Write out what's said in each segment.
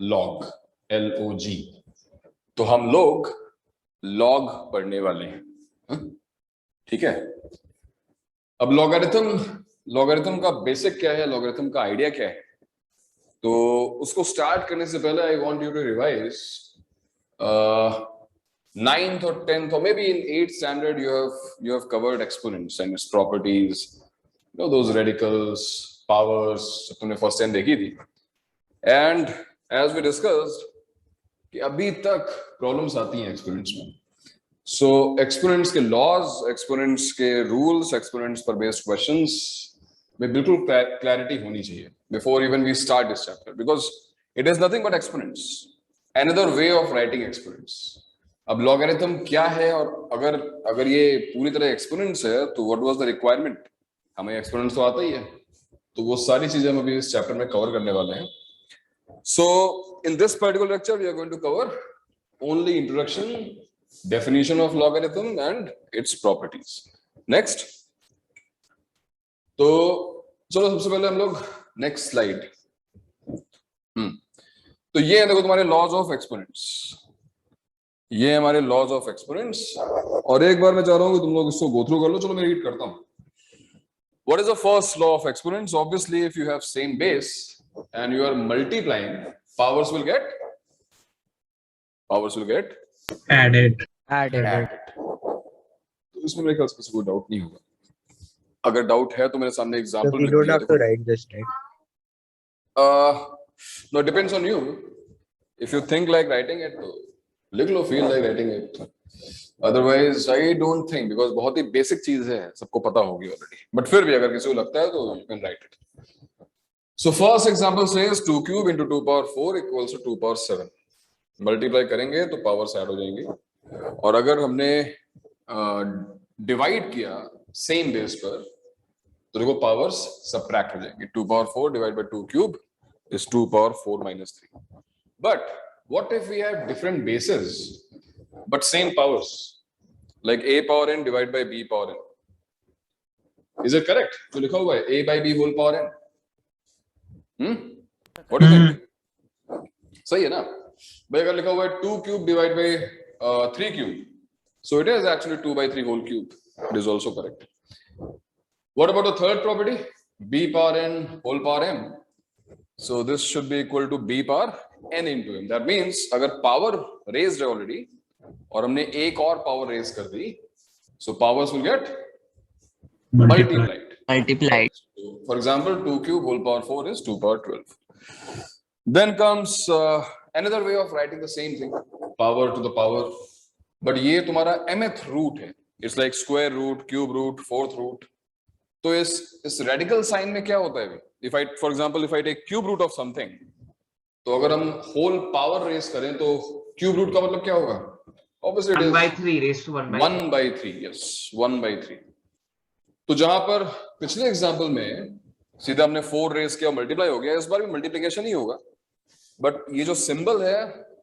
Log, LOG। तो हम लोग लॉग पढ़ने वाले हैं, ठीक है। अब लॉगरिथम का बेसिक क्या है, लॉगरिथम का आइडिया क्या है, तो उसको स्टार्ट करने से पहले I want you to revise 9th or 10th or maybe in 8th standard you have covered exponents and its properties, you know, those radicals, powers, तुमने फर्स्ट टाइम देखी थी। एंड एज वी डिस्कस्ड कि अभी तक problems आती हैं exponents में। So exponents के लॉज, एक्सपोनेंट्स के रूल्स, एक्सपोनेंट्स पर बेस्ड क्वेश्चंस में बिल्कुल क्लैरिटी होनी चाहिए before even we start this chapter, because it is nothing but exponents, another way of writing exponents. अब लॉगरिथम क्या है, और अगर ये पूरी तरह एक्सपोनेंट्स है तो व्हाट वाज द रिक्वायरमेंट, हमें एक्सपोनेंट्स तो आता ही है। तो वो सारी चीजें हम अभी इस चैप्टर में कवर करने वाले हैं। So in this particular lecture we are going to cover only introduction, definition of logarithm and its properties. Next, तो चलो सबसे पहले हम लोग नेक्स्ट स्लाइड। तो ये है, देखो तुम्हारे लॉज ऑफ एक्सपोनेंट्स, ये हमारे लॉज ऑफ एक्सपोनेंट्स। और एक बार मैं चाह रहा हूं कि तुम लोग इसको गो थ्रू कर लो। चलो मैं रीड करता हूं। What is the first law of exponents? Obviously, if you have same base and you are multiplying, powers will get added. तो इसमें मेरे ख्याल से किसी को डाउट नहीं होगा। अगर डाउट है तो मेरे सामने example We don't have to write this, right? No, it depends on you. If you think like writing it, तो लिख लो, feel like writing it. Otherwise, I don't think, because बहुत ही बेसिक चीज है, सबको पता होगी ऑलरेडी। बट फिर भी अगर किसी को लगता है तो you can write it. So first example says 2 cube into 2 power 4 equals to 2 power 7. Multiply करेंगे तो पावर्स ऐड हो जाएंगी, और अगर हमने डिवाइड किया सेम बेस पर तो देखो पावर्स सबट्रैक्ट हो जाएंगे। 2 power 4 divided by 2 cube is 2 power 4 minus 3. But what if we have different bases but same powers, like a power n divided by b power n? Is it correct? तो लिखा हुआ है a by b whole power n. What do you think? सही है ना भाई? अगर लिखा हुआ है 2 cube divided by 3 cube, so it is actually 2 by 3 whole cube. It is also correct. What about the third property, b power n whole power m? So this should be equal to b power n into m. That means अगर power raised है already और हमने एक और power raise कर दी, so powers will get multiplied. So, for example, 2 cube whole power 4 is 2 power 12. Then comes another way of writing the same thing, power to the power, but ये तुम्हारा mth root है. It's like square root, cube root, fourth root. तो इस radical sign में क्या होता है? If I, for example, if I take cube root of something, तो अगर हम whole power raise करें तो cube root का मतलब क्या होगा? Obviously it is 1 by 3 raised to 1 by 1 by 3. Yes, 1 by 3. तो जहां पर पिछले एग्जाम्पल में सीधा हमने 4 रेस किया, मल्टीप्लाई हो गया, इस बार भी मल्टीप्लिकेशन ही होगा। बट ये जो सिंबल है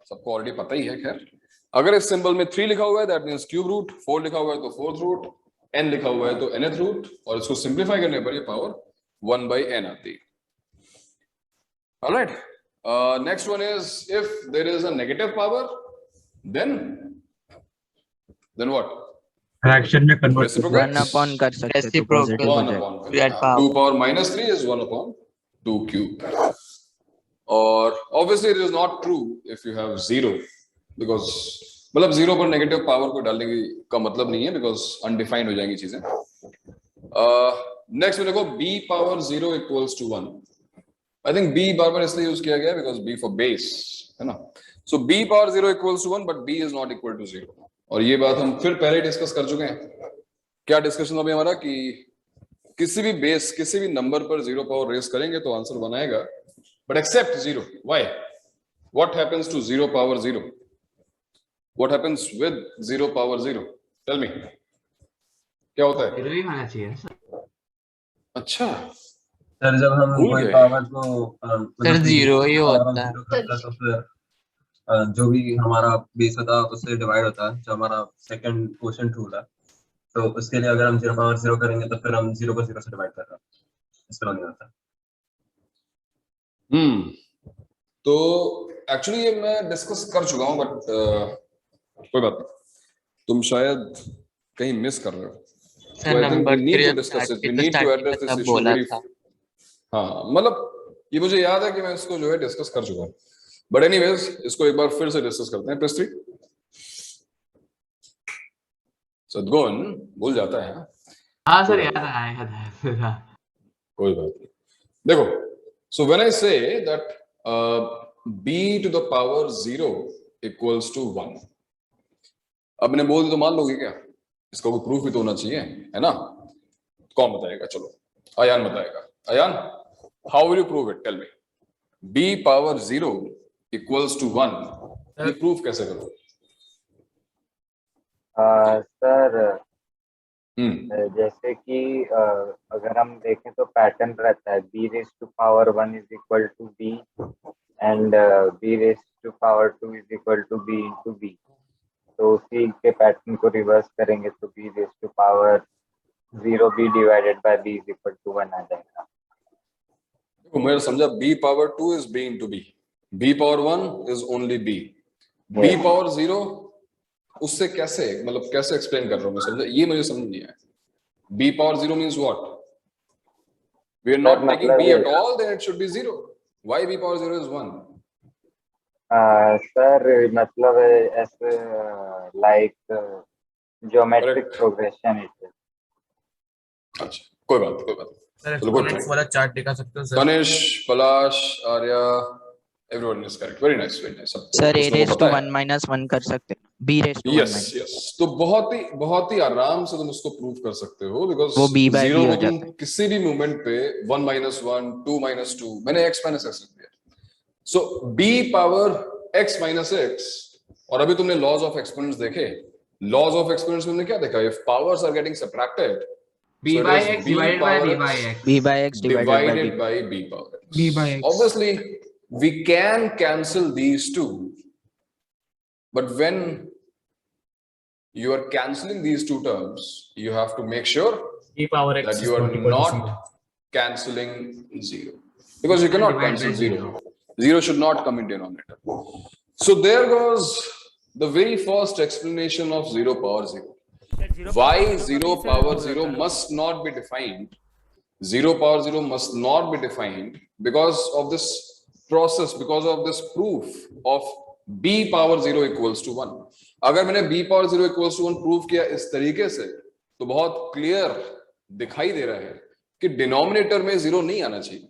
सबको ऑलरेडी पता ही है। खैर, अगर इस सिंबल में 3 लिखा हुआ है दैट मींस क्यूब रूट, 4 लिखा हुआ है तो फोर्थ रूट, n लिखा हुआ है तो nth रूट, और इसको सिंप्लीफाई करने पर ये पावर 1 by n आती है। Alright, next one is if there is a negative power then what? Fraction में कन्वर्ट One upon कर सकते हैं तो positive हो 1 जाए। upon 2 power minus 3 is 1 upon 2 cube. और obviously it is not true if you have 0, because मतलब 0 पर नेगेटिव पावर को डालने का मतलब नहीं है, because undefined हो जाएंगी चीजें। नेक्स्ट में देखो b power 0 equals to 1. I think b बार बार इसलिए यूज किया गया है because b for base है ना। So b power 0 equals to 1 but b is not equal to 0. और ये बात हम फिर पहले डिस्कस कर चुके हैं। क्या डिस्कशन अभी हमारा कि किसी भी बेस, किसी भी नंबर पर 0 पावर रेस करेंगे तो आंसर बनाएगा, but except 0. Why? What happens to 0 power 0? What happens with 0 power 0? Tell me, क्या होता है? 0 ही होना चाहिए सर। अच्छा सर, जब हम भूल कोई गए। पावर को सर 0 ही होता है। तो फिर जो भी हमारा बेस होता है उससे डिवाइड होता है। जो हमारा सेकंड क्वेश्चन ट्रू था, तो उसके लिए अगर हम 0 पावर 0 करेंगे तो फिर हम 0 को 0 से डिवाइड कर रहे हैं, इस तरह नहीं होता। तो एक्चुअली ये मैं डिस्कस कर चुका हूँ, बट कोई बात नहीं, तुम शायद कहीं मिस कर रहे हो. So I think we need to discuss it. We need to address this issue very. हाँ, मतलब ये मुझे याद है कि मैं इसको जो है डिस्कस कर चुका हूँ. बट एनीवेज इसको एक बार फिर से डिस्कस करते हैं. प्रेस 3. सदगुण भूल जाता है. हाँ सर, याद है. कोई बात नहीं. देखो, so when I say that b to the power 0 equals to 1, अब मैंने बोल दी तो मान लोगे क्या? इसका कोई प्रूफ भी तो होना चाहिए, है ना? कौन बताएगा? चलो अयान बताएगा. Ayan, how will you prove it? Tell me. b power 0 equals to 1, ये प्रूफ कैसे करोगे? सर जैसे कि अगर हम देखें तो पैटर्न रहता है b raised to power 1 is equal to b and b raised to power 2 is equal to b into b. तो उसी के पैटर्न को रिवर्स करेंगे तो b raised to power 0b divided by b is equal to 1 आ जाएगा. देखो मैं समझा b power 2 is b into b, b power 1 is only b, b power 0 उससे कैसे, मतलब कैसे एक्सप्लेन कर रहा हूँ मैं, समझा? ये मुझे समझ नहीं आया. b power 0 means what? We are not taking b at all, then it should be 0. Why b power 0 is 1? Sir मतलब ऐसे लाइक ज्योमेट्रिक प्रोग्रेशन इट. अच्छा, कोई बात. एक्सपोनेंट्स वाला चार्ट दिखा सकते हो sir? Ganesh, Palash, Arya, everyone is correct. Very nice, very nice. Sir a raised to 1 minus 1 कर सकते हैं, b raised to 1 minus. yes. तो बहुत ही आराम से तुम उसको प्रूव कर सकते हो, बिकॉज वो b by b 0 हो को जाता तुम है. किसी भी मोमेंट पे 1 minus 1, 2 minus 2, मैंने x minus x लिख दिया. So b power x minus x, और अभी तुमने लॉज ऑफ एक्सपोनेंट्स देखे. लॉज ऑफ एक्सपोनेंट्स में हमने क्या देखा? If powers are getting subtracted, b by x divided by b by x. b by x divided by b power x. b by x. Obviously we can cancel these two, but when you are cancelling these two terms, you have to make sure b power x that is you are equal to not 0. cancelling 0, because you cannot Divide by cancel 0. zero. 0 should not come in denominator. So there goes the very first explanation of 0 power 0. Why 0 power 0 must not be defined? 0 power 0 must not be defined because of this process, because of this proof of b power 0 equals to 1. अगर मैंने b power 0 equals to 1 prove किया इस तरीके से, तो बहुत clear दिखाई दे रहा है कि डिनोमिनेटर में 0 नहीं आना चाहिए.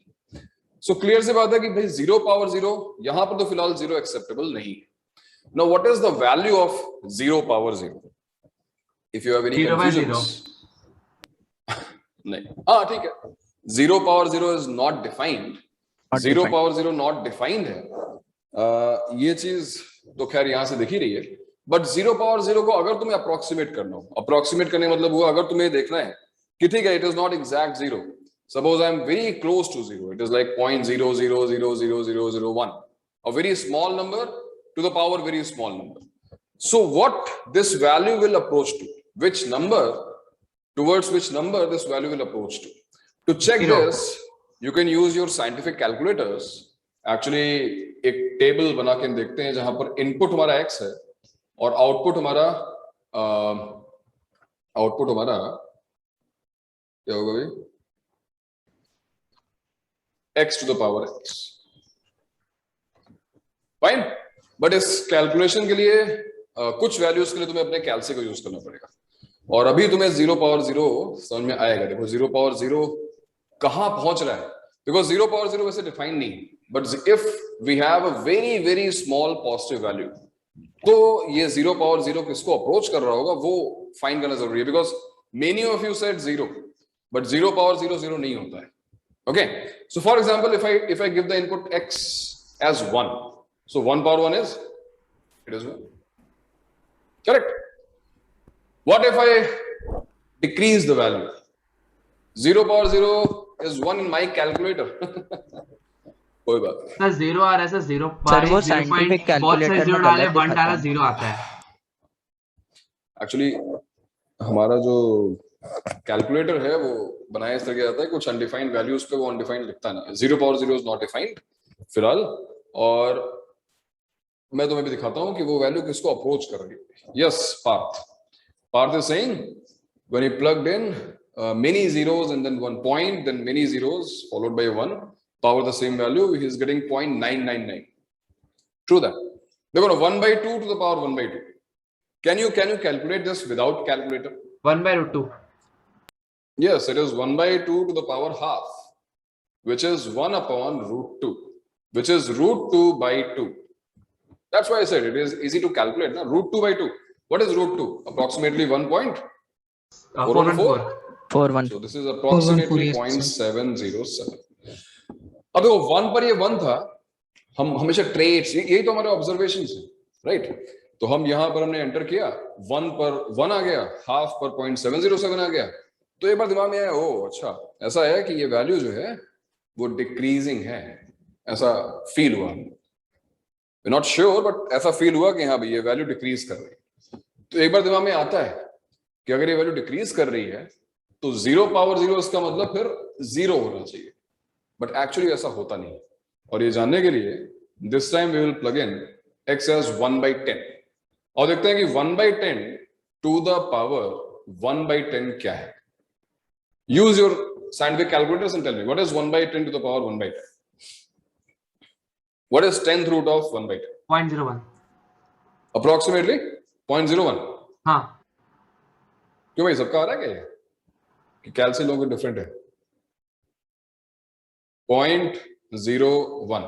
सो क्लियर सी बात है कि भाई 0 पावर 0 यहां पर तो फिलहाल 0 एक्सेप्टेबल नहीं है. Now what is the value of 0 power 0? If you have any 0 by confusion. नहीं, हाँ ठीक है, 0 power 0 is not defined. 0 power 0 not defined है. ये चीज तो खैर यहां से दिख ही रही है. बट 0 पावर 0 को अगर तुम्हें अप्रोक्सीमेट करना हो, अप्रोक्सीमेट करने मतलब हुआ अगर तुम्हें देखना है कि ठीक है, it is not exact 0. Suppose I am very close to 0. It is like 0.0000001, a very small number to the power very small number. So what this value will approach to? Which number, towards which number this value will approach to? To check this, you can use your scientific calculators. Actually, एक table बना के देखते हैं जहां पर input हमारा x है और आउटपुट हमारा क्या होगा भाई? x to the power x. Fine. But इस कैलकुलेशन के लिए कुछ वैल्यूज के लिए तुम्हें अपने कैलसी को यूज करना पड़ेगा. और अभी तुम्हें 0 पावर 0 समझ में आएगा. देखो 0 पावर 0 कहां पहुंच रहा है, बिकॉज 0 पावर 0 वैसे डिफाइन नहीं, but if we have a very very small positive value, तो ये 0 पावर 0 किसको अप्रोच कर रहा होगा वो फाइंड करना जरूरी है. Because many of you said 0, but 0 power 0 0 नहीं होता है. Okay, so for example, if I give the input x as 1, so 1 power 1 is, it is 1, correct? What if I decrease the value? 0 power 0 is 1 in my calculator. कोई बात नहीं. Sir 0 आ रहा है sir, 0 sir वो scientific calculator में 0 डाले 1 डाला 0 आता है. एक्चुअली हमारा जो कैलकुलेटर है वो बनाया इस तरह जाता है, कुछ अनडिफाइंड वैल्यूज पे वो अनडिफाइंड लिखता नहीं है. 0 पावर 0 इज नॉट डिफाइंड फिलहाल, और मैं तुम्हें भी दिखाता हूं कि वो वैल्यू किसको अप्रोच कर रही है। Yes, Parth is saying when he plugged in many zeros and then 1 point, then many zeros followed by 1, power the same value, he is getting 0.999. True that. देखो ना, 1 by 2 to the power 1 by 2. Can you calculate this without calculator? 1 by root 2. Yes, it is 1 by 2 to the power half, which is 1 upon root 2, which is root 2 by 2. That's why I said it is easy to calculate. Na? Root 2 by 2. What is root 2? Approximately 1.414. 4-1. So this is approximately 0.707. अब देखो 1 पर ये 1 था, हम हमेशा trades, यही तो हमारे ऑब्जर्वेशंस है, राइट? तो हम यहाँ पर हमने एंटर किया, 1 पर 1 आ गया, हाफ पर 0.707 आ गया, तो एक बार दिमाग में आया, ओ अच्छा ऐसा है कि ये वैल्यू जो है वो डिक्रीजिंग है, ऐसा फील हुआ, नॉट श्योर बट ऐसा फील हुआ कि हाँ भाई ये वैल्यू डिक्रीज कर रही है। तो एक बार दिमाग में आता है कि अगर ये वैल्यू डिक्रीज कर रही है तो 0 पावर 0 इसका मतलब फिर 0 होना चाहिए, बट एक्चुअली ऐसा होता नहीं। और ये जानने के लिए this time we will plug in x as 1 by 10 और देखते हैं कि 1 by 10 to the power 1 by 10 क्या है। Use your scientific calculators and tell me what is 1 by 10 to the power 1 by 10? What is 10th root of 1 by 10? 0.01. Approximately 0.01. हाँ, क्यों भाई, सबका आ रहा है क्या कि कैलसी लोगों का डिफरेंट है? 0.01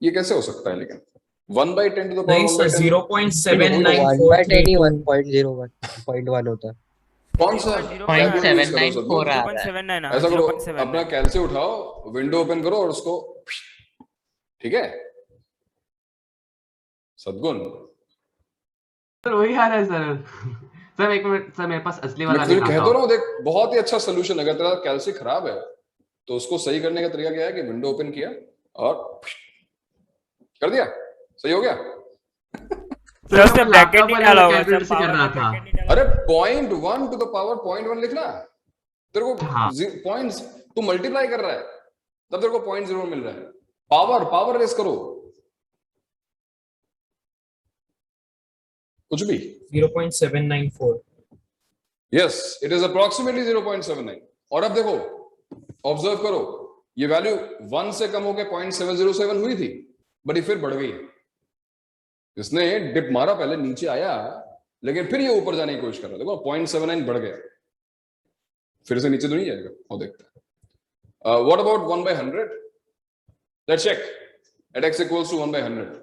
ये कैसे हो सकता है? लेकिन 1 by 10 to the power नहीं 1 सर, by 10 0.794 1/10 1.1 होता है। कौन सा 0.794 आ रहा है। 0.79 ऐसा करो, 0.7 अपना कैलसी उठाओ, विंडो ओपन करो और उसको, ठीक है सदगुण? सर वही आ रहा है सर। सर एक मिनट सर, मेरे पास असली वाला मैं तुझे दिखाता कहता हूँ। रहा हूँ, देख बहुत ही अच्छा सोल्यूशन। अगर तेरा कैलसी खराब है तो उसको सही करने का तरीका क्या है कि विंडो ओपन किया और कर दिया, सही हो गया। तो उससे ब्रैकेट निकाला होगा कैलकुलेटर सर, से कर रहा था। अरे 0.1 to the power 0.1 लिखना, तेरे को हाँ। पॉइंट्स तू मल्टीप्लाई कर रहा है तब तेरे को 0.0 मिल रहा है। पावर रेस करो, कुछ भी 0.794 यस इट इज अप्रोक्सीमेटली 0.79। और अब देखो, ऑब्जर्व करो, ये वैल्यू 1 से कम होकर 0.707 हुई थी, बट ये फिर बढ़ गई। इसने डिप मारा, पहले नीचे आया, लेकिन फिर ये ऊपर जाने की कोशिश कर रहा है। देखो 0.79 बढ़ गया, फिर से नीचे तो नहीं जाएगा। और देखते हैं what about 1 by 100? Let's check at x equals to 1 by 100.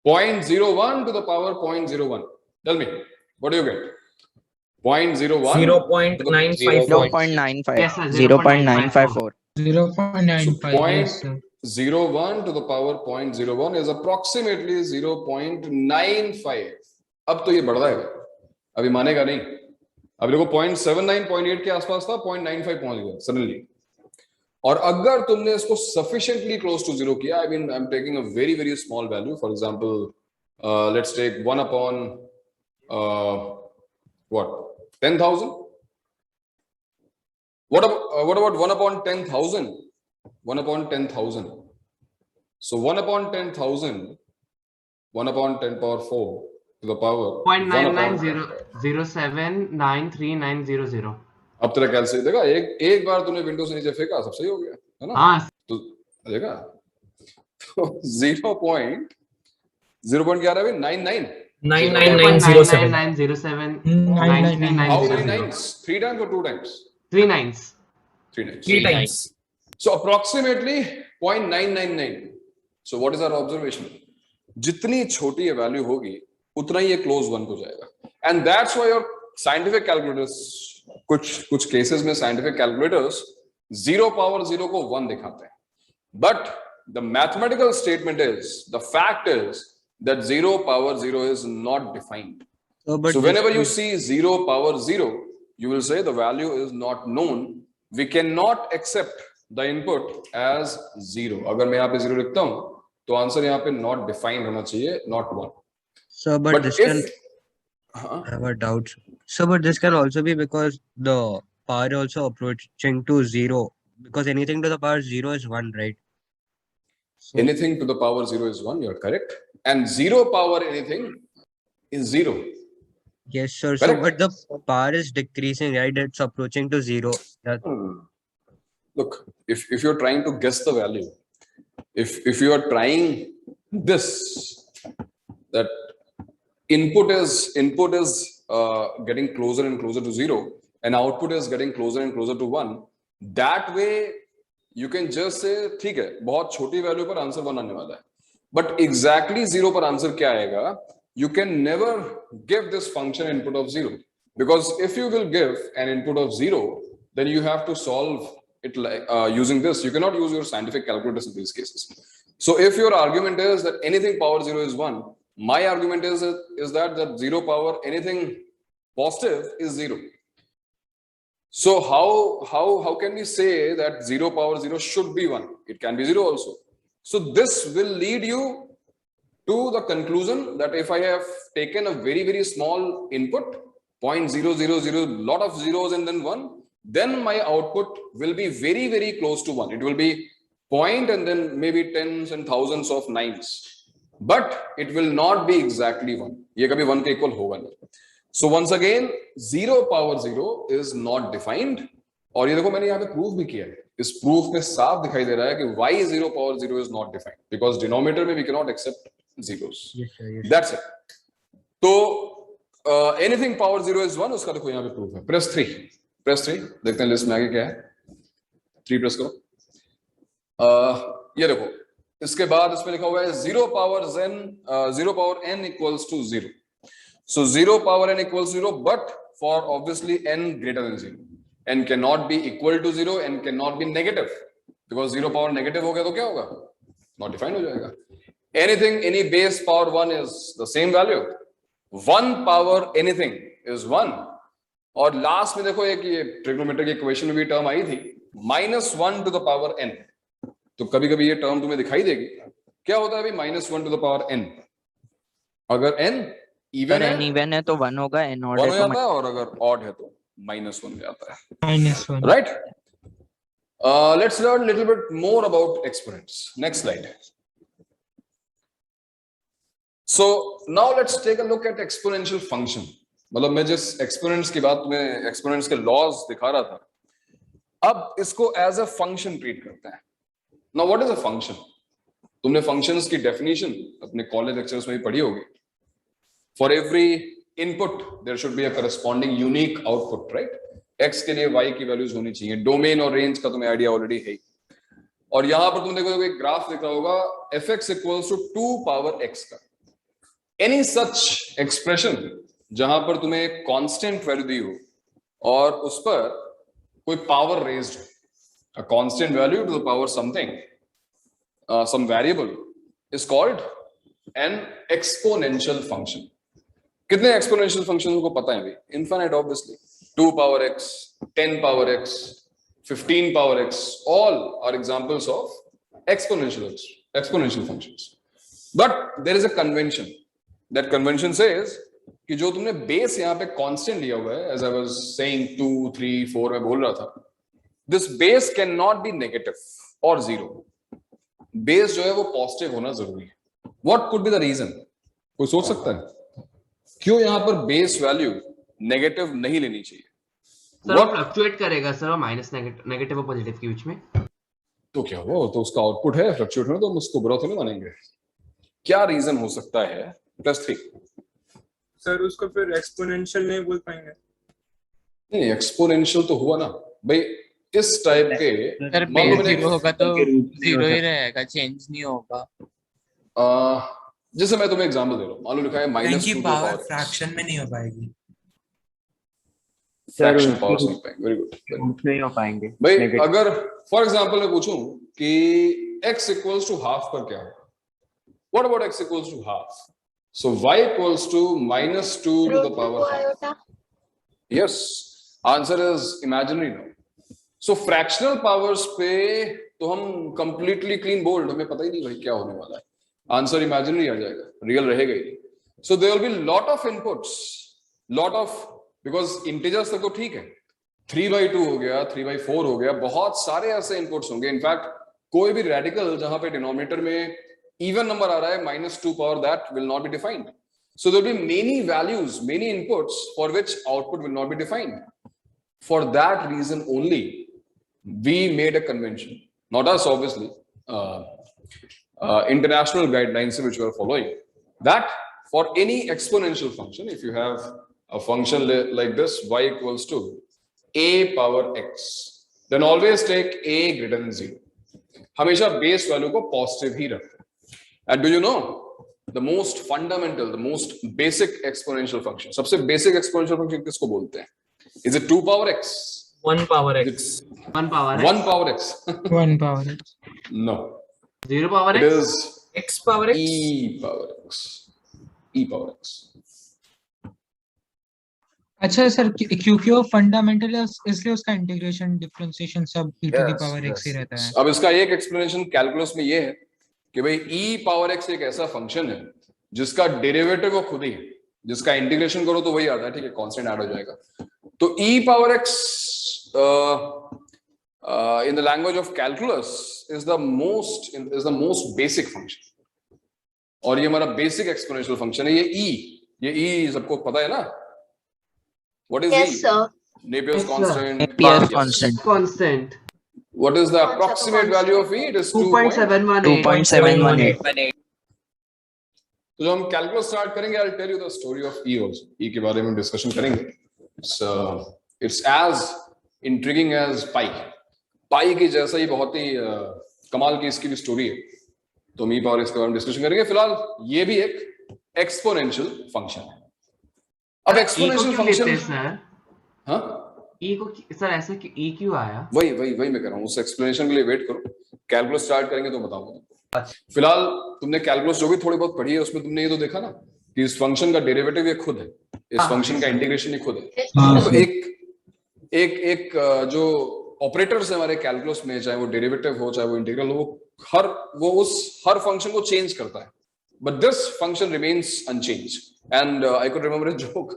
0.01 to the power 0.01. Tell me, what do you get? 0.01 0.954 0.95. Yes, sir, 0.954. 0.95. Yes, sir. 0.01 to the power 0.01 is approximately 0.95. अब तो ये बढ़ रहा है, अभी मानेगा नहीं। अब देखो 0.79 0.8 के आसपास था, 0.95 पहुंच गया सडनली। और अगर तुमने इसको sufficiently close to 0 किया, I mean I'm taking a very very small value, for example let's take 1 upon what 10,000. What about 1 upon 10,000? 1 upon 10,000. So 1 upon 10,000, 1 upon 10 power 4 to the power 0.990079390. अब तेरा कैलसी देखा, एक बार तूने विंडो से नीचे फेंका, सब सही हो गया है ना? हाँ तो देखा, तो 0 point क्या रहा है? 99 99907 How many nines? 3 times or 2 times? 3 nines. 3 nines. 3 times. So approximately 0.999. So what is our observation? जितनी छोटी ये वैल्यू होगी उतना ही ये क्लोज 1 को जाएगा। And that's why your scientific calculators, कुछ केसेस में scientific calculators 0 power 0 को 1 दिखाते हैं। But the mathematical statement is, the fact is that 0 power 0 is not defined. So whenever you see 0 power 0, you will say the value is not known. We cannot accept the input as 0. अगर मैं यहाँ पे 0 लिखता हूँ तो answer यहाँ पे not defined होना चाहिए, not 1. So, but But this if can, I have a doubt. So, but this can also be because the power also approaching to 0, because anything to the power 0 is 1, right? Anything to the power 0 is 1, you're correct. And 0 power anything is 0. Yes, sir. So, Correct. but the power is decreasing, right? It's approaching to 0. Look, if you're trying to guess the value, if you are trying this, that input is getting closer and closer to 0, and output is getting closer and closer to 1, that way you can just say ठीक है, बहुत छोटी value पर answer 1 आने वाला है, but exactly 0 पर answer क्या आएगा? You can never give this function input of 0, because if you will give an input of 0, then you have to solve it like using this. You cannot use your scientific calculators in these cases. So if your argument is that anything power 0 is 1, my argument is that 0 power anything positive is 0. So how can we say that 0 power 0 should be 1? It can be 0 also. So this will lead you to the conclusion that if I have taken a very, very small input, 0.000, lot of zeros and then 1, then my output will be very, very close to 1. It will be point and then maybe tens and thousands of nines. But it will not be exactly 1. ये कभी 1 के equal होगा नहीं. So once again, 0 power 0 is not defined. और ये देखो मैंने यहाँ पे प्रूफ भी किया है. इस प्रूफ में साफ दिखाई दे रहा है कि why 0 power 0 is not defined, because denominator में we cannot accept zeros. Yes, sir. Yes. That's it. तो anything power 0 is 1, उसका देखो यहाँ पे प्रूफ है. Press 3. Press 3. देखते हैं लिस्ट में आगे क्या है. 3 प्रेस करो. ये देखो, इसके बाद इसमें लिखा हुआ है 0 power n equals to 0. So 0 power n equals 0, but for obviously n greater than 0. N cannot be equal to 0, n cannot be negative, because 0 power negative हो गया तो क्या होगा? Not defined हो जाएगा. Anything, any base power 1 is the same value. 1 power anything is 1. और last में देखो एक ये ट्रिग्नोमेट्रिक इक्वेशन में भी टर्म आई थी, -1 to the power n. तो कभी कभी ये टर्म तुम्हें दिखाई देगी. क्या होता है अभी -1 to the power n? अगर n इवन है तो 1 होगा, n ऑड 1 हो है जाता तो है, और अगर ऑड है तो -1 हो जाता है. -1. Right? Let's learn a little bit more about exponents. Next slide. So now let's take a look at exponential function. मतलब मैं जिस exponents की बात तुम्हें exponents के laws दिखा रहा था, अब इसको as a function treat करते हैं. Now what is a function? तुमने functions की definition अपने college lectures में भी पढ़ी होगी. For every input there should be a corresponding unique output, right? X के लिए Y की values होनी चाहिए. Domain और range का तुम्हें idea already है. और यहाँ पर तुम देखो एक ग्राफ दिख रहा होगा, fx equals to 2 power x का. Any such expression जहां पर तुम्हें कांस्टेंट वैल्यू दी हो और उस पर कोई पावर रेज्ड हो, a constant value to the power something, some variable, is called an exponential function. कितने exponential functions को पता है अभी? Infinite obviously. 2 power x, 10 power x, 15 power x, all are examples of exponential functions. But there is a convention. That convention says कि जो तुमने base यहाँ पे कांस्टेंट लिया हुआ है, as I was saying 2, 3, 4 में बोल रहा था, this base cannot be negative or 0. Base जो है वो पॉजिटिव होना जरूरी है. What could be the reason? कोई सोच सकता है क्यों यहाँ पर बेस वैल्यू नेगेटिव नहीं लेनी चाहिए? सर वो फ्लक्चुएट करेगा सर, माइनस नेगेटिव और पॉजिटिव के बीच में. तो क्या हुआ? तो उसका आउटपुट है फ्लक्चुएट होना, तो हम उसको बुरा थोड़ी मानेंगे. क्या रीजन हो सकता है? +3. सर उसको फिर एक्सपोनेंशियल नहीं बोल पाएंगे? नहीं, एक्सपोनेंशियल तो हुआ ना भाई. इस टाइप के सर बेस 0 होगा तो 0 ही रहेगा, चेंज नहीं होगा. जैसे मैं तुम्हें एग्जांपल दे रहा हूँ, मान लो लिखा है -2 पावर फ्रैक्शन में नहीं हो पाएगी. फ्रैक्शन पावर्स नहीं पाएंगे. Very good. नहीं हो पाएंगे भाई. अगर फॉर एग्जांपल मैं पूछूं कि x इक्वल्स टू हाफ पर क्या होगा? What about x equals to half? So y equals to -2 to the power half. Yes, answer is imaginary now. So fractional powers पे तो हम completely clean bold, हमें पता ही नहीं भाई क्या होने वाला है. Answer imaginary आ जाएगा, real रहेगा ही. So there will be lot of inputs, because integers तक तो ठीक है. 3/2 हो गया, 3/4 हो गया, बहुत सारे ऐसे inputs होंगे. In fact, कोई भी रेडिकल जहां पे डिनोमिनेटर में इवन नंबर आ रहा है -2 power, that will not be defined. So there will be many values, many inputs for which output will not be defined. For that reason only, we made a convention, not us obviously, international guidelines which we are following, that for any exponential function, if you have a function like this, y equals to a power x, then always take a greater than 0. हमेशा base value को positive ही रखें. And do you know the most fundamental, the most basic exponential function? सबसे basic exponential function किसको बोलते हैं? Is it 2 power x? 1 power x. It's 1 power x. 1 power x. 1 power x. No. 0 power It x. is X power x. e power x. E power x. अच्छा sir, क्योंकि वो fundamental है इसलिए उसका integration differentiation सब e to the Yes, power x yes. ही रहता है. अब इसका एक एक्सप्लेनेशन कैलकुलस में ये है कि भाई e पावर x एक ऐसा फंक्शन है जिसका डेरिवेटिव वो खुद ही है, जिसका इंटीग्रेशन करो तो वही आता है, ठीक है, कांस्टेंट ऐड हो जाएगा. तो e power x in the language of calculus is the most basic function. और ये हमारा बेसिक एक्सपोनेंशियल फंक्शन है. ये e सबको पता है ना. What is Yes, e? sir. Napier's Yes, sir. constant. Napier's Yes. constant. Constant. What is the approximate value of e? It is 2.718. 2.718. तो जब हम कैलकुलस स्टार्ट करेंगे, I'll tell you the story of e also. e के बारे में discussion करेंगे. It's as intriguing as pi. पाई की जैसा ही बहुत ही कमाल की इसकी भी स्टोरी है. तो हम e पावर इसके बारे में डिस्कशन करेंगे. फिलहाल ये भी एक एक्सपोनेंशियल फंक्शन है. अब एक्सपोनेंशियल फंक्शन, सर हाँ, e को सर ऐसे e क्यों आया? वही मैं कह रहा हूँ. उस एक्सप्लेनेशन के लिए वेट करो. कैलकुलस स्टार्ट करेंगे तो बताऊंगा. फिलहाल तुमने कैलकुलस जो भी थोड़ी बहुत पढ़ी है उसमें तुमने ये तो देखा ना कि इस फंक्शन का डेरिवेटिव ये खुद है, इस फंक्शन का इंटीग्रेशन ये खुद है. तो एक जो ऑपरेटर्स है हमारे कैलकुलस में, चाहे वो डेरिवेटिव हो चाहे वो इंटीग्रल हो, वो उस हर फंक्शन को चेंज करता है. But this function remains unchanged. And I could remember a joke.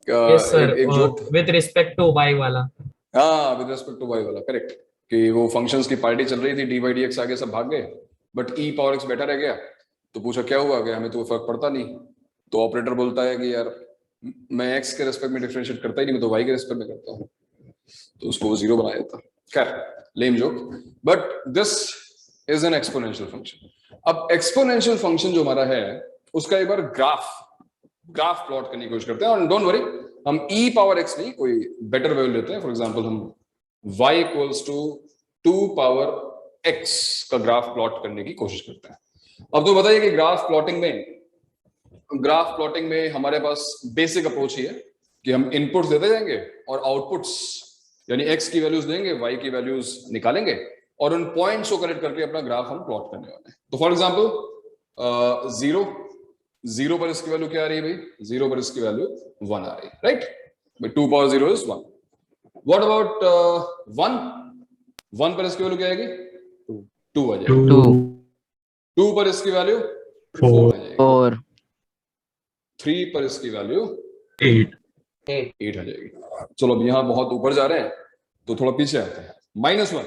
Yes sir. एक joke With respect to y वाला. हाँ, विद रिस्पेक्ट टू y वाला, करेक्ट. कि वो फंक्शंस की पार्टी चल रही थी, dy dx आगे सब भाग गए, बट e पावर x बैठा रह गया. तो पूछा क्या हुआ, कि हमें तो फर्क पड़ता नहीं. तो ऑपरेटर बोलता है कि यार मैं x के रिस्पेक्ट में डिफरेंशिएट करता ही नहीं, मैं तो y के रिस्पेक्ट में करता हूँ. तो उसको 0 बना देता. खैर, लेम joke, but this is an exponential function. अब एक्सपोनेंशियल फंक्शन जो हमारा है उसका एक बार ग्राफ प्लॉट करने की कोशिश करते हैं. और डोंट वरी, हम e पावर x नहीं, कोई बेटर वैल्यू लेते हैं. फॉर एग्जांपल हम y equals to 2 power x का ग्राफ प्लॉट करने की कोशिश करते हैं. अब तो बताइए कि ग्राफ प्लॉटिंग में हमारे पास बेसिक अप्रोच ही है कि हम इनपुट्स देते जाएंगे और आउटपुट्स यानी x की वैल्यूज देंगे, y की वैल्यूज निकालेंगे और उन पॉइंट्स को कनेक्ट करके अपना ग्राफ हम प्लॉट करने वाले हैं. तो फॉर एग्जांपल 0 पर इसकी वैल्यू क्या आ रही है भाई? 0 पर इसकी वैल्यू 1 आ रही है, right? 2 power 0 is 1. What about 1 पर इसकी वैल्यू क्या आएगी? 2 आ जाएगी. 2 पर इसकी वैल्यू 4 आ जाएगी. 4. 3 पर इसकी वैल्यू 8 आ जाएगी. चलो अब यहाँ बहुत ऊपर जा रहे हैं तो थोड़ा पीछे आते हैं. -1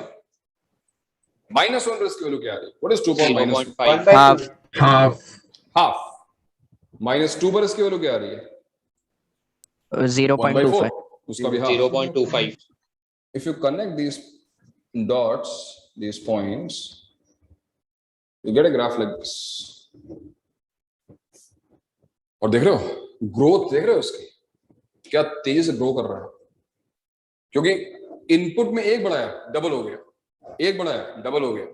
पर इसकी वैल्यू क्या आ रही है? What is 2 power -1? हाफ. -2 पर इसकी वैल्यू क्या आ रही है? 0.25. उसका भी half. 0.25. If you connect these dots, these points, you get a graph like this. और देख रहे हो ग्रोथ, देख रहे हो उसकी क्या तेजी से ग्रो कर रहा है. क्योंकि इनपुट में एक बढ़ाया डबल हो गया, एक बढ़ाया डबल हो गया.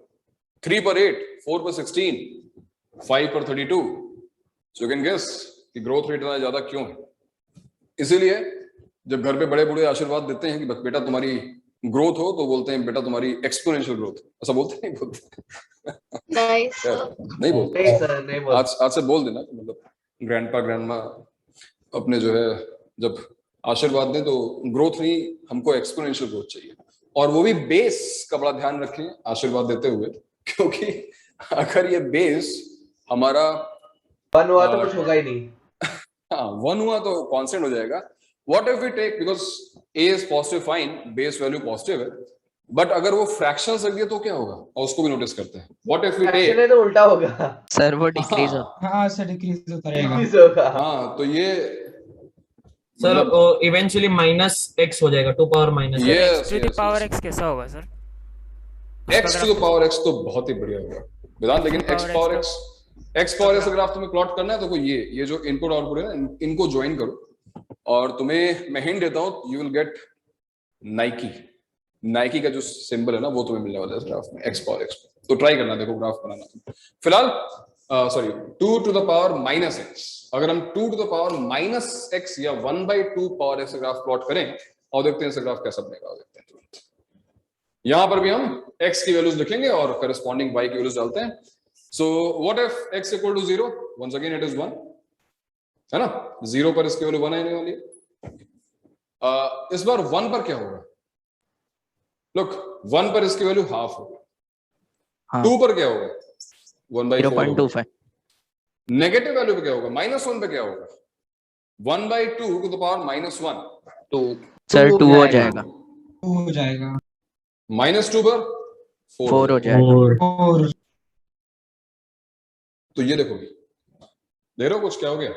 3 पर 8, 4 पर 16, 5 पर 32. So you can guess कि ग्रोथ रेट इतना ज्यादा क्यों है. इसीलिए जब घर पे बड़े बूढ़े आशीर्वाद देते हैं कि बेटा तुम्हारी ग्रोथ हो, तो बोलते हैं बेटा तुम्हारी एक्सपोनेंशियल ग्रोथ. ऐसा बोलते नहीं बोलते. आज से बोल देना, मतलब ग्रैंडपा अपने जो है जब आशीर्वाद दें तो ग्रोथ नहीं, हमको एक्सपोनेंशियल ग्रोथ चाहिए. और वो भी बेस का बड़ा ध्यान रखें आशीर्वाद देते हुए, क्योंकि अगर ये बेस हमारा 1 हुआ तो कुछ होगा ही नहीं. हाँ, 1 हुआ तो कांस्टेंट हो जाएगा. What if we take, because a is positive, fine, base value positive है, बट अगर वो फ्रैक्शंस रख दिए तो क्या होगा, और उसको भी नोटिस करते हैं. What if we fraction take, है तो उल्टा होगा, सर वो डिक्रीज होता हाँ सर डिक्रीज होता रहेगा. डिक्रीज होगा. हाँ तो ये सर मतलब इवेंचुअली माइनस एक्स हो जाएगा, 2 power minus. yes, to the yes, power yes. X कैसा होगा sir? x to the power x तो बहुत ही बढ़िया होगा वेदांत, लेकिन x पावर x अगर आप तुम्हें प्लॉट करना है तो कोई ये जो इनपुट आउटपुट है ना, इनको ज्वाइन करो और तुम्हें मैं हिंट देता हूं, यू विल गेट नाइकी का जो सिंबल है ना वो तुम्हें मिलने वाला है इस ग्राफ में, x पावर x. तो ट्राई करना, देखो ग्राफ बनाना. फिलहाल sorry 2 to the power minus x, अगर हम 2 to the power minus x या 1/2 पावर एक्स ग्राफ प्लॉट करें और देखते हैं ग्राफ कैसा बनेगा. देखते हैं तुरंत. यहां पर भी हम x की वैल्यूज लिखेंगे और करस्पॉन्डिंग y की वैल्यूज डालते हैं. So what if x equal to 0, once again it is 1 है ना, 0 पर इसकी वैल्यू 1 आने वाली है. इस बार 1 पर क्या होगा, लुक 1 पर इसकी वैल्यू हाफ होगी. हाँ 2 पर क्या होगा, 1/4 होगा. 0.25. नेगेटिव वैल्यू पे क्या होगा, -1 पे क्या होगा, 1/2 टू द पावर -1, तो सर 2 हो जाएगा. 2 हो जाएगा. -2 पर 4 हो जाएगा. और तो ये देखो, देख रहे हो कुछ क्या हो गया.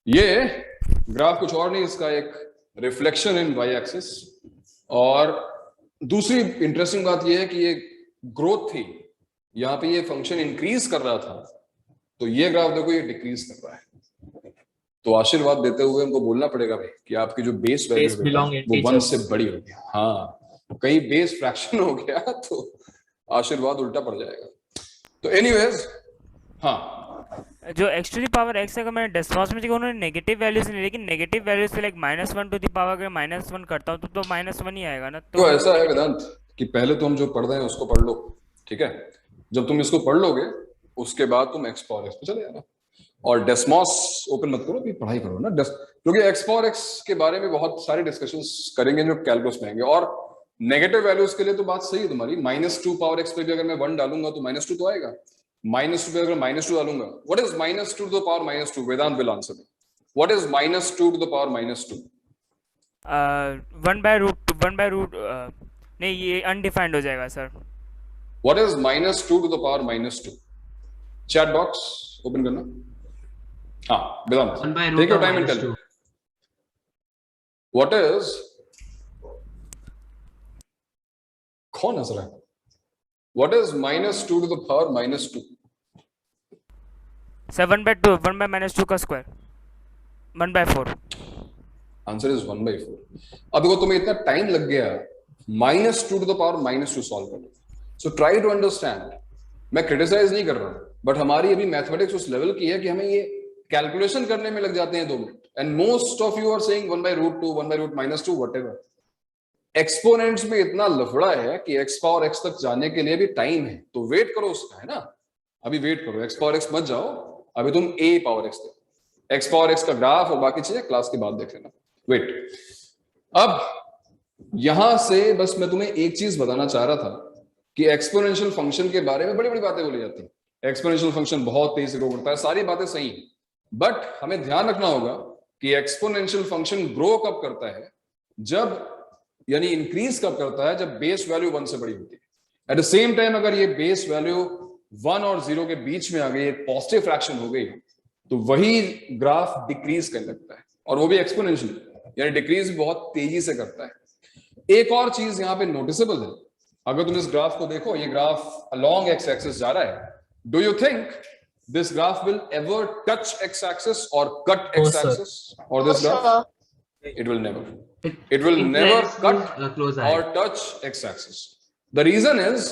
ये ग्राफ कुछ और नहीं, इसका एक रिफ्लेक्शन इन y एक्सिस. और दूसरी इंटरेस्टिंग बात ये है कि ये ग्रोथ थी, यहाँ पे ये फंक्शन इंक्रीज कर रहा था, तो ये ग्राफ देखो ये डिक्रीज कर रहा है. तो आशीर्वाद देते हुए हमको बोलना पड़ेगा भाई कि आपकी जो बेस वैल्यू है वो 1 से बड़ी होगी. हाँ कहीं बेस फ्रैक्शन हो गया तो आशीर्वाद उल्टा पड़ जाएगा. तो एनीवेज हाँ, जो x to the power x है, अगर मैंने डेस्मॉस में देखा उन्होंने नेगेटिव वैल्यूज नहीं, लेकिन नेगेटिव वैल्यूज से लाइक -1 टू द पावर अगर -1 करता हूँ तो -1 ही आएगा ना. तो ऐसा है वेदांत कि पहले तो हम जो पढ़ रहे हैं उसको पढ़ लो, ठीक है. जब तुम इसको पढ़ लोगे उसके बाद तुम x पावर x पे चले जाना, और डेस्मॉस ओपन मत करो, अभी पढ़ाई करो ना, क्योंकि x पावर x के बारे में बहुत सारे डिस्कशंस करेंगे जो कैलकुलस में आएंगे. और नेगेटिव वैल्यूज के लिए तो बात सही है तुम्हारी, -2 पावर x पे भी अगर मैं 1 डालूंगा तो -2 तो आएगा. -2 पे अगर -2 डालूंगा, what is -2 to the power -2, Vedant will answer me. What is -2 to the power -2? 1/रूट नहीं, ये अनडिफाइंड हो जाएगा sir. What is -2 to the power -2? Chat box open करना. हाँ Vedant, take your time and tell. What is, कौन हंस रहा है? What is -2 to the power -2? 7/2, 1/-2 का स्क्वायर, 1/4. Answer is 1/4. अब देखो तुम्हें इतना टाइम लग गया -2 to the power -2 सॉल्व करने. So try to understand. मैं क्रिटिसाइज नहीं कर रहा हूं, बट हमारी अभी मैथमेटिक्स उस लेवल की है कि हमें ये कैलकुलेशन करने में लग जाते हैं 2 minute. And most of you are saying 1/√2, 1/√-2, whatever. Exponents में इतना लफड़ा है कि x पावर x तक जाने के लिए भी टाइम है, तो वेट करो उसका, है ना. अभी वेट करो, x पावर x मत जाओ, अभी तुम a पावर x देखो. x पावर x का ग्राफ और बाकी चीजें क्लास के बाद देख लेना. वेट, अब यहां से बस मैं तुम्हें एक चीज बताना चाह रहा था कि एक्सपोनेंशियल फंक्शन के बारे में बड़ी बड़ी बातें बोली जाती हैं. एक्सपोनेंशियल फंक्शन बहुत तेज से ग्रो करता है, सारी बातें सही है, बट हमें ध्यान रखना होगा कि एक्सपोनेंशियल फंक्शन ग्रो कब करता है, जब यानी इंक्रीज कब करता है, जब बेस वैल्यू 1 से बड़ी होती है. एट द सेम टाइम अगर ये बेस वैल्यू 1 और 0 के बीच में आ गई, एक पॉजिटिव फ्रैक्शन हो गई, तो वही ग्राफ डिक्रीज करने लगता है, और वो भी एक्सपोनेंशियल, यानी डिक्रीज बहुत तेजी से करता है. एक और चीज यहाँ पे नोटिसेबल है, अगर तुम इस ग्राफ को देखो, ये ग्राफ अलोंग एक्स एक्सिस जा रहा है. Do you think this graph will ever touch x-axis or cut x-axis, or this graph? It will never. It will never cut or touch x-axis. The reason is,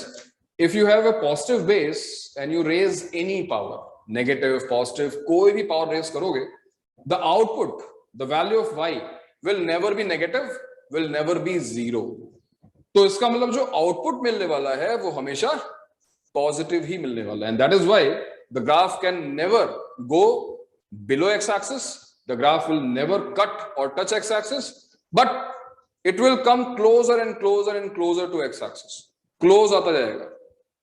if you have a positive base and you raise any power, negative, positive, कोई भी power raise करोगे, the output, the value of y will never be negative, will never be 0. तो इसका मतलब जो output मिलने वाला है वो हमेशा positive ही मिलने वाला है. And that is why the graph can never go below x-axis. The graph will never cut or touch x-axis, but it will come closer and closer and closer to x-axis. Close आता जाएगा.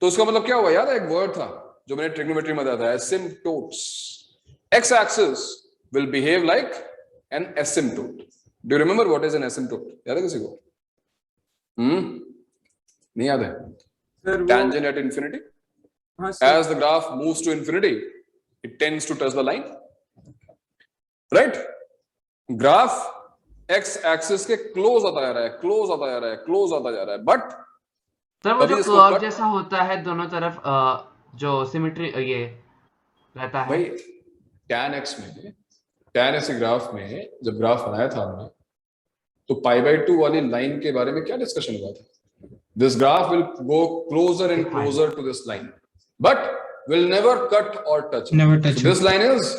तो उसका मतलब क्या हुआ यार, एक word था जो मैंने ट्रिग्नोमेट्री में बताया था, asymptotes. X-axis will behave like an asymptote. Do you remember what is an asymptote? याद है किसी को? नहीं याद है? सर वो Tangent at infinity. हाँ sir As the graph moves to infinity, it tends to touch the line. Right? Graph x axis के close आता जा रहा है, close आता जा रहा है, close आता जा रहा है, but सर वो अभी जो इसको कर्व cut- जैसा होता है दोनों तरफ जो सिमेट्री ये रहता है। भाई tan x के ग्राफ में जब ग्राफ बनाया था हमने, तो π/2 वाली लाइन के बारे में क्या डिस्कशन हुआ था? This graph will go closer and closer to this line, but will never cut or touch it. Never touch So this line is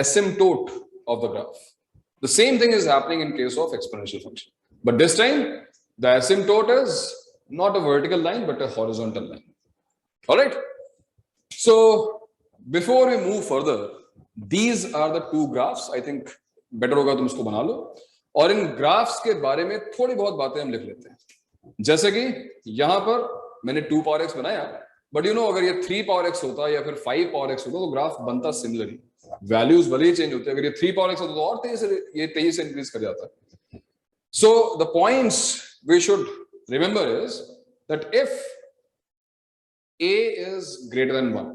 asymptote of the graph. The same thing is happening in case of exponential function, but this time the asymptote is not a vertical line but a horizontal line. All right. So before we move further, these are the two graphs. I think better होगा तुम इसको बना लो और इन graphs के बारे में थोड़ी बहुत बातें हम लिख लेते हैं। जैसे कि यहां पर मैंने 2 पावर x बनाया, बट यू नो अगर ये 3 पावर x होता या फिर 5 पावर x होता तो ग्राफ बनता सिमिलरली, वैल्यूज भले ही चेंज होते। अगर ये 3 पावर x होता तो और तेजी से इंक्रीज कर जाता। So the points we should remember is that if a is greater than 1,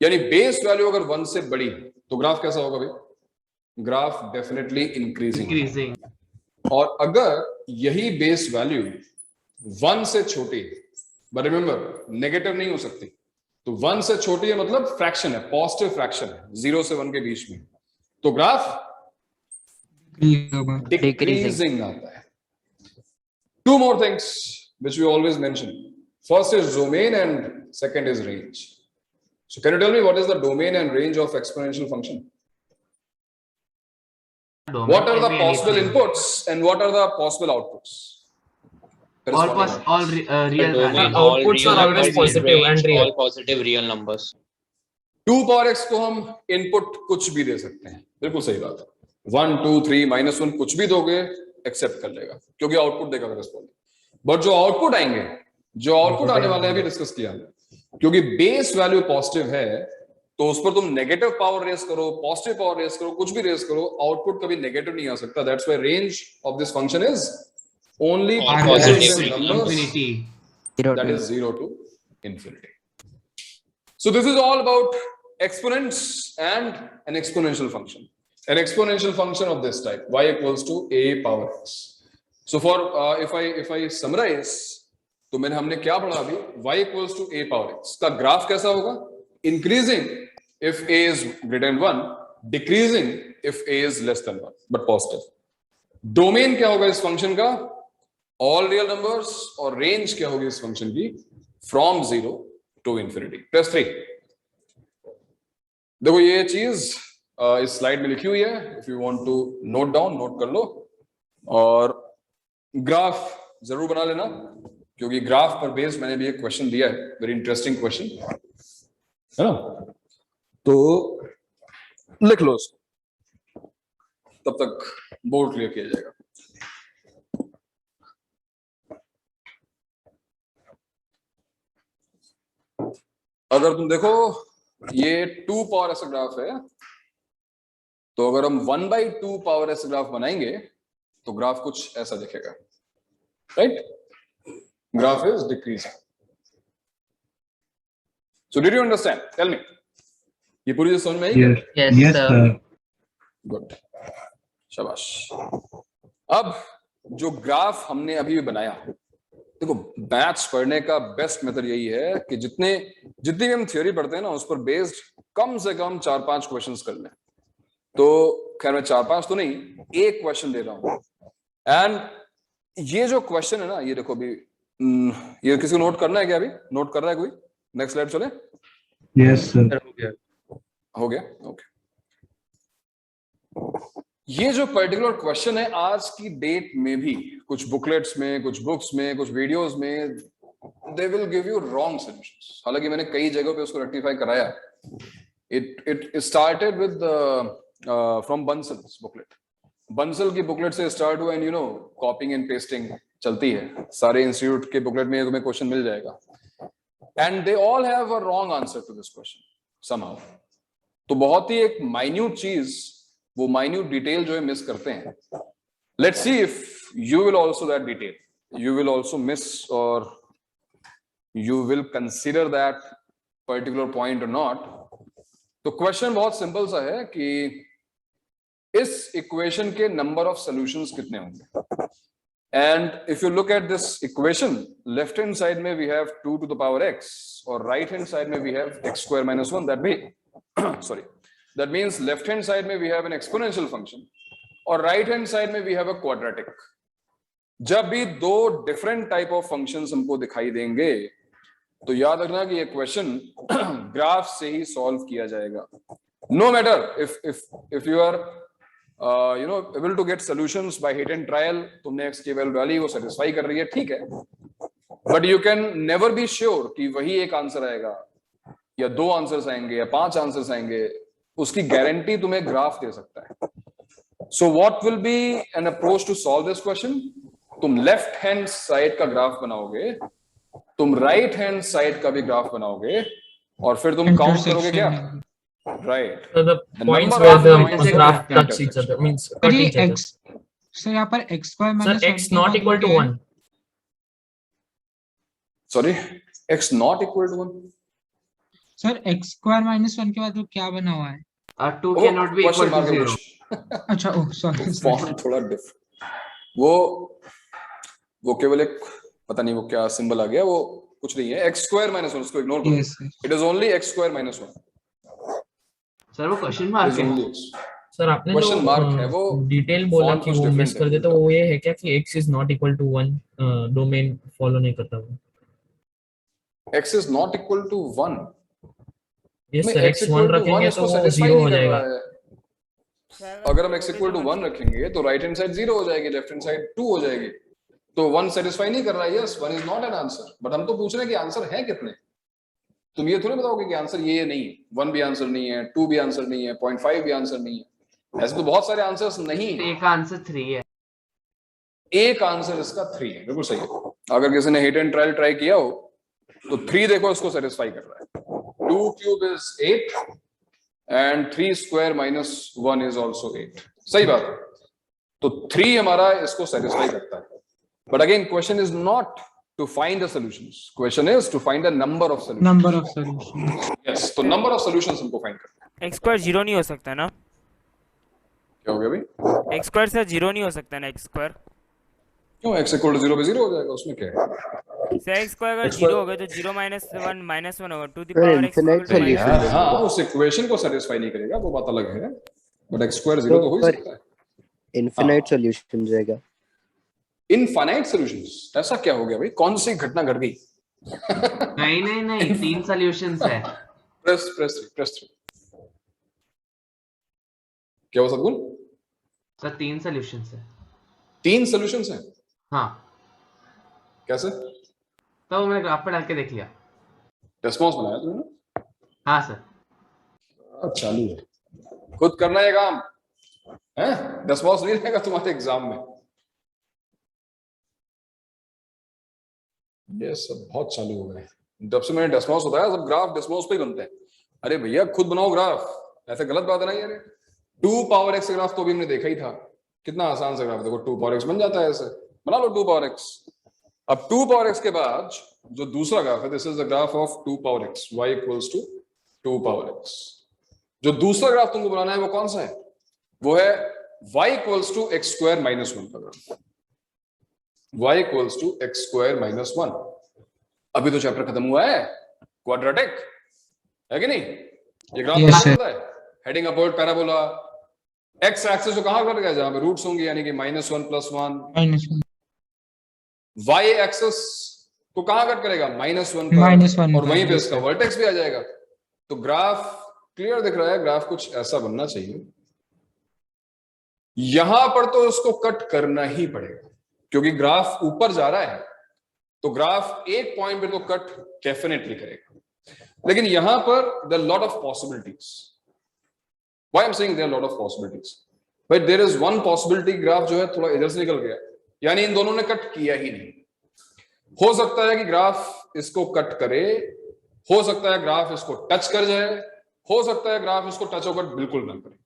यानी बेस वैल्यू अगर 1 से बड़ी तो ग्राफ कैसा होगा भाई? Graph definitely increasing. और अगर यही बेस वैल्यू 1 से छोटी, बट रिमेंबर नेगेटिव नहीं हो सकती, तो 1 से छोटी है मतलब फ्रैक्शन है, पॉजिटिव फ्रैक्शन है 0 से 1 के बीच में, तो ग्राफ डिक्रीजिंग आता है। Two more things which we always mention. First is domain and second is range. So can you tell me what is the domain and range of exponential function? What are the possible inputs and what are the possible outputs? all real values. Outputs are always positive and real. All positive real numbers. 2 power x को हम input कुछ भी दे सकते हैं, बिल्कुल सही बात है। 1 2 3 -1 कुछ भी दोगे एक्सेप्ट कर लेगा क्योंकि आउटपुट देगा करस्पॉन्डिंग। बट जो आउटपुट आने वाले हैं भी डिस्कस किया हमने, क्योंकि बेस वैल्यू पॉजिटिव है तो उस पर तुम नेगेटिव पावर रेस करो, पॉजिटिव पावर रेस करो, कुछ भी रेस करो, आउटपुट कभी नेगेटिव नहीं आ सकता। That's why range of this function is only positive Infinity. that is 0 to infinity. So this is all about exponents and an exponential function. An exponential function of this type, y equals to a power x. So for if I summarize, तो हमने क्या पढ़ा अभी? y equals to a power x का graph कैसा होगा? Increasing if a is greater than 1, decreasing if a is less than 1, but positive. Domain क्या होगा इस फंक्शन का? All real numbers. और रेंज क्या होगी इस फंक्शन की? From 0 to infinity plus 3। देखो ये चीज इस स्लाइड में लिखी हुई है, if you want to note down note कर लो, और ग्राफ जरूर बना लेना क्योंकि ग्राफ पर बेस्ड मैंने भी एक क्वेश्चन दिया है, वेरी इंटरेस्टिंग क्वेश्चन है ना, तो लिख लो उसको, तब तक बोर्ड क्लियर किया जाएगा। अगर तुम देखो ये 2 पावर ऐसा ग्राफ है, तो अगर हम 1/2 पावर ऐसा ग्राफ बनाएंगे तो ग्राफ कुछ ऐसा दिखेगा, right? Graph is decreasing. So did you understand? Tell me, ये पूरी चीज समझ में आई? Yes, sir. गुड, शाबाश। अब जो ग्राफ हमने अभी बनाया, देखो मैथ्स पढ़ने का बेस्ट मेथड यही है कि जितनी भी हम थ्योरी पढ़ते हैं ना, उस पर बेस्ड कम से कम 4-5 क्वेश्चंस कर लें। तो खैर मैं 4-5 तो नहीं, एक क्वेश्चन दे रहा हूं, एंड ये जो क्वेश्चन है ना, ये देखो अभी, ये किसी को नोट करना है क्या? अभी नोट कर रहा है कोई? नेक्स्ट स्लाइड चले। यस सर, हो गया, ओके। ये जो पर्टिकुलर क्वेश्चन है आज की डेट में भी कुछ बुकलेट्स में, कुछ बुक्स में, कुछ वीडियोस में they will give you wrong solutions. हालांकि मैंने कई जगहों पे उसको रेक्टिफाई कराया। It started with from Bansal's booklet. Bansal की बुकलेट से स्टार्ट हुआ, and you know copying and pasting चलती है, सारे इंस्टीट्यूट के बुकलेट में तुम्हें क्वेश्चन मिल जाएगा, and they all have a wrong answer to this question somehow. तो बहुत ही एक माइन्यूट चीज, वो माइन्यूट डिटेल जो है मिस करते हैं। Let's see if you will also that detail. you will also miss or you will consider that particular point or not. तो क्वेश्चन बहुत सिंपल सा है कि इस इक्वेशन के नंबर ऑफ सॉल्यूशंस कितने होंगे. And if you look at this equation, left hand side में we have 2 to the power x और right hand side में we have x square minus 1. That means sorry, that means left hand side में we have an exponential function और right hand side में we have a quadratic. जब भी दो different type of functions हमको दिखाई देंगे तो याद रखना कि ये क्वेश्चन ग्राफ से ही सॉल्व किया जाएगा. No matter if you are able to get solutions by hit and trial, तुमने x की वैल्यू डाली वो सेटिस्फाई कर रही है, ठीक है, but you can never be sure कि वही एक आंसर आएगा या 2 आंसर्स आएंगे या 5 आंसर्स आएंगे. उसकी गारंटी तुम्हें ग्राफ दे सकता है. So what will be an approach to solve this question? तुम लेफ्ट हैंड साइड का ग्राफ बनाओगे, तुम राइट हैंड साइड का भी ग्राफ बनाओगे और फिर तुम काउंट करोगे क्या? Right. So the points where the graph touch each other means cut each other. So यहाँ पर x square Sir, minus x not equal to 1. Sorry, x not equal to 1. Sir, x square minus 1 के बाद वो क्या बना हुआ है? 2 cannot be equal to 0. अच्छा, oh sorry. फॉन्ट थोड़ा डिफरेंट. वो केवल एक पता नहीं वो क्या सिंबल आ गया, वो कुछ नहीं है. x square minus 1 उसको इग्नोर करो. Yes, sir. It is only x square minus 1. Sir वो क्वेश्चन मार्क है. सर आपने क्वेश्चन मार्क है, वो डिटेल बोला font कि कुछ वो मिस different कर है. देते, वो ये है क्या कि x is not equal to 1 domain follow नहीं करता वो. x is not equal to 1. Yes sir, x 1 रखेंगे तो वो 0 हो जाएगा. अगर हम x equal to 1 रखेंगे तो राइट हैंड साइड 0 हो जाएगी, लेफ्ट हैंड साइड 2 हो जाएगी. तो 1 सेटिस्फाई नहीं कर रहा है. Yes, 1 is not an answer. But हम तो पूछ रहे हैं कि आंसर है कितने. तुम ये थोड़ी बताओगे कि आंसर ये नहीं है. 1 भी आंसर नहीं है, 2 भी आंसर नहीं है, 0.5 भी आंसर नहीं है. ऐसे तो बहुत सारे आंसर्स नहीं है. एक आंसर 3 है. एक आंसर इसका 3 है. बिल्कुल सही है. अगर किसी ने हिट एंड ट्रायल ट्राई किया हो तो 3 देखो इसको सेटिस्फाई कर रहा है. 2 cube is 8 and 3 square minus 1 is also 8. सही बात है. तो 3 हमारा इसको सेटिस्फाई करता है. But again question is not to find the solutions. Question is to find the number of solutions. Number of solutions. Yes, तो number of solutions हमको find करना है. x square 0 नहीं हो सकता ना? क्या हो गया भाई? x square से 0 नहीं हो सकता ना x square? क्यों? x equal to 0 पे 0 हो जाएगा, उसमें क्या है? से x square अगर 0 हो गया तो 0 minus 1 होगा. to the power x equal to minus. हाँ, उस इक्वेशन को सेटिस्फाई नहीं करेगा, वो बात अलग है. बट x square 0 तो हो ही सकता है. इनफिनिट सॉल्यूशन जाएगा. Infinite solutions? ऐसा क्या हो गया भाई? कौन सी घटना घट गई? नहीं 3 सॉल्यूशंस है. प्रेस 3. क्या हो सदगुण? सर 3 सॉल्यूशंस है. 3 सॉल्यूशंस हैं? हाँ. कैसे? तो मैंने ग्राफ पे डाल के देख लिया. रेस्पॉन्स बनाया तुमने? हाँ सर. चालू है. खुद करना है काम है. रेस्पॉन्स नहीं रहेगा तुम्हारे एग्जाम में. ये सब बहुत चालू हो गए. जब से मैंने डेस्मोस बताया सब ग्राफ डेस्मोस पे ही बनते हैं. अरे भैया खुद बनाओ ग्राफ. ऐसे गलत बात है ना यार. 2 पावर x ग्राफ तो भी हमने देखा ही था. कितना आसान सा ग्राफ. देखो 2 पावर x बन जाता है. ऐसे बना लो 2 पावर x. अब 2 पावर x के बाद जो दूसरा ग्राफ है, this is the graph of 2 power x, y equals to 2 power x. जो दूसरा ग्राफ तुमको बनाना है वो कौन सा है? वो है y equals to x square minus 1 का graph. y equals to x square minus 1. अभी तो चैप्टर खत्म हुआ है. क्वाड्रेटिक है कि नहीं? ये ग्राफ होता है heading upward parabola. x axis तो कहां कट गया? जहां पे रूट्स होंगे, यानी कि -1 + 1. y एक्सिस को कहां कट करेगा? -1 पर. और वहीं पे इसका वर्टेक्स भी आ जाएगा. तो ग्राफ क्लियर दिख रहा है. ग्राफ कुछ ऐसा बनना चाहिए. यहां पर तो उसको कट करना ही पड़ेगा क्योंकि ग्राफ ऊपर जा रहा है. तो ग्राफ एक पॉइंट पे तो कट डेफिनेटली करेगा. लेकिन यहां पर there lot of possibilities. Why I am saying there lot of possibilities? But there is one possibility. Graph जो है थोड़ा इधर से निकल गया, यानी इन दोनों ने कट किया ही नहीं. हो सकता है कि ग्राफ इसको कट करे, हो सकता है ग्राफ इसको टच कर जाए, हो सकता है ग्राफ इसको टच होकर बिल्कुल ना करे.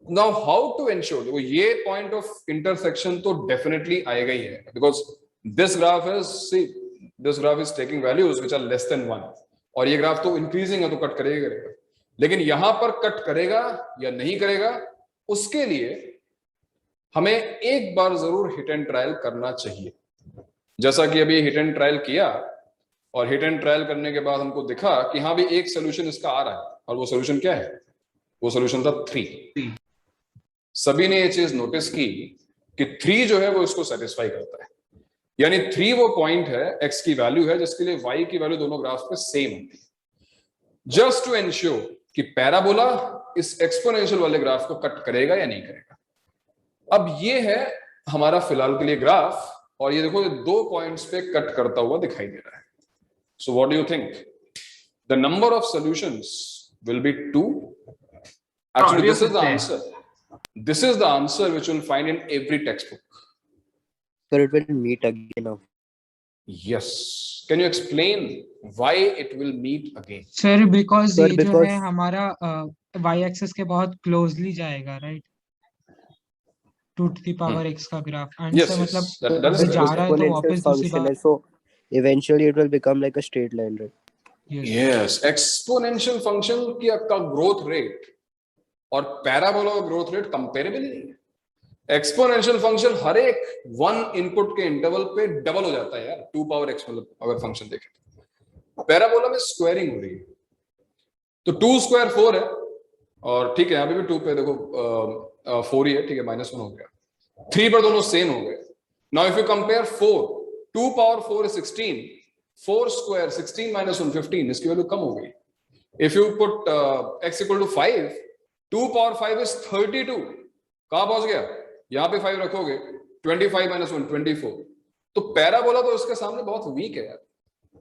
Now how to ensure? देखो ये पॉइंट ऑफ इंटरसेक्शन तो डेफिनेटली आएगा ही है, because This graph is taking values which are less than 1, और ये ग्राफ तो इंक्रीजिंग है तो कट करेगा, लेकिन यहां पर कट करेगा या नहीं करेगा उसके लिए हमें एक बार जरूर हिट एंड ट्रायल करना चाहिए। जैसा कि अभी हिट एंड ट्रायल किया, और हिट एंड ट्रायल करने के बाद हमको दिखा कि हाँ भी एक सोल्यूशन इसका आ रहा है, और वो सोल्यूशन क्या है? वो सोल्यूशन था 3। सभी ने ये चीज नोटिस की कि 3 जो है वो इसको सेटिस्फाई करता है, यानी 3 वो पॉइंट है, x की वैल्यू है जिसके लिए y की वैल्यू दोनों ग्राफ पे सेम होती है, जस्ट टू एंश्योर कि पैराबोला इस एक्सपोनेंशियल वाले ग्राफ को कट करेगा या नहीं करेगा। अब ये है हमारा फिलहाल के लिए ग्राफ, और ये देखो 2 पॉइंट्स पे कट करता हुआ दिखाई दे रहा है। So what do you think? The number of solutions will be 2? Actually, this is the answer. This is the answer which you'll find in every textbook. So it will meet again now. Yes. Can you explain why it will meet again? Sir, because Sir, ये जो because- है हमारा y axis के बहुत closely जाएगा, right? 2 to the power x का graph, and Yes, sir, yes. मतलब That is अगर जा correct. रहा है तो Exponential वापस दूसरी function बार है, so eventually it will become like a straight line, right? Yes. Exponential function का growth rate और पैराबोला का ग्रोथ रेट कंपेरेबल नहीं है। एक्सपोनेंशियल फंक्शन हर एक 1 इनपुट के इंटरवल पे डबल हो जाता है यार, 2 पावर x मतलब अगर फंक्शन देखें तो पैराबोला में स्क्वायरिंग हो रही है, तो 2 स्क्वायर 4 है, और ठीक है यहाँ पे भी 2 पे देखो 4 ही है, ठीक है, -1 हो गया, 3 पर दोनों सेम हो गए। Now if you compare 4, 2 power 4 is 16, 4 square 16 -1 15, इसकी वैल्यू कम हो गई। If you put x equal to 5, 2 power 5 is 32, कहां पहुंच गया? यहां पे 5 रखोगे, 25 -1 24, तो पैराबोला तो इसके सामने बहुत वीक है यार।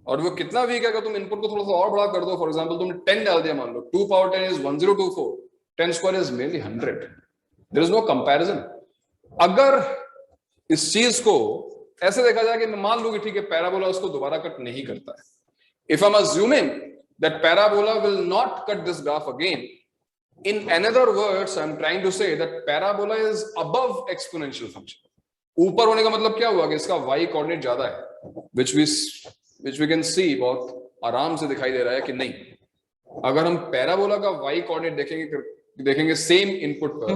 और वो कितना वीक है, अगर तुम इनपुट को थोड़ा सा और बड़ा कर दो, फॉर एग्जांपल तुमने 10 डाल दिया, मान लो 2 power 10 is 1024, 10 square is mainly 100, there is no comparison. अगर इस चीज को ऐसे देखा जाए कि मैं मान लूं कि ठीक है पैराबोला उसको दोबारा कट नहीं करता है, if I am assuming that parabola will not cut this graph again, in another words I'm trying to say that parabola is above exponential function. ऊपर होने का मतलब क्या हुआ कि इसका y कोऑर्डिनेट ज्यादा है, which we can see, बहुत आराम से दिखाई दे रहा है कि नहीं। अगर हम पैराबोला का y कोऑर्डिनेट देखेंगे सेम इनपुट पर,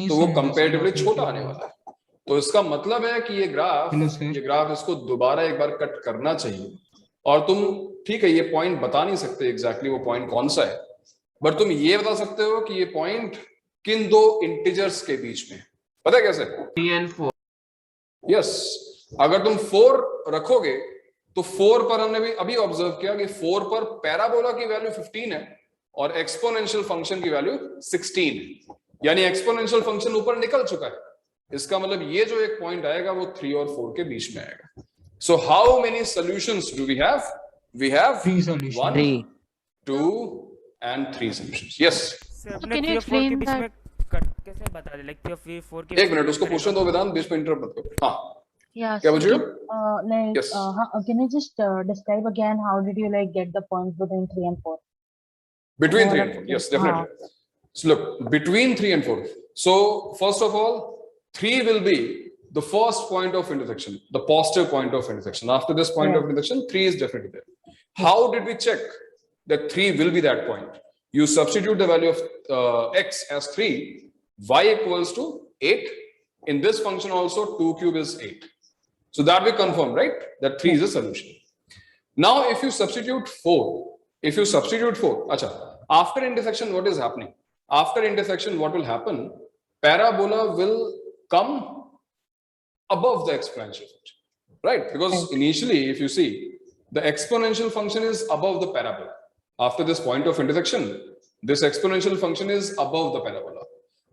तो वो कंपैरेटिवली छोटा आने वाला है। तो इसका मतलब है कि ये ग्राफ इसको दोबारा एक बार कट करना चाहिए। और तुम ठीक है ये पॉइंट बता नहीं सकते एग्जैक्टली वो पॉइंट कौन सा है, बट तुम ये बता सकते हो कि ये पॉइंट किन 2 इंटीजर्स के बीच में, पता है कैसे? 3 and 4. यस, अगर तुम 4 रखोगे तो 4 पर हमने भी अभी ऑब्जर्व किया कि 4 पर पैराबोला की वैल्यू 15 है और एक्सपोनेंशियल फंक्शन की वैल्यू 16 है, यानी एक्सपोनेंशियल फंक्शन ऊपर निकल चुका है। इसका मतलब ये जो एक पॉइंट आएगा वो 3 और 4 के बीच में आएगा। So how many solutions do we have? We have 3 solutions. 1, 2 and 3 solutions. Yes. Sir अपने 3 और 4 के बीच में कट कैसे बता दे, लाइक 3 और 4 के एक मिनट उसको पूछने दो वेदांत, बीच में इंटरप्ट मत करो। हाँ Yeah, क्या बोल रहे हो? like, Yes. can you just describe again how did you like get the points between 3 and 4? Between 3 and 4, yes, definitely. So look, between 3 and 4. So first of all, 3 will be the first point of intersection, the positive point of intersection. After this point of intersection, 3 is definitely there. How did we check that 3 will be that point? You substitute the value of x as 3, y equals to 8. In this function also 2 cube is 8. So that we confirm, right? That 3 is a solution. Now if you substitute 4, acha, after intersection what is happening? After intersection what will happen? Parabola will come above the exponential function, right? Because initially if you see, the exponential function is above the parabola. After this point of intersection, this exponential function is above the parabola.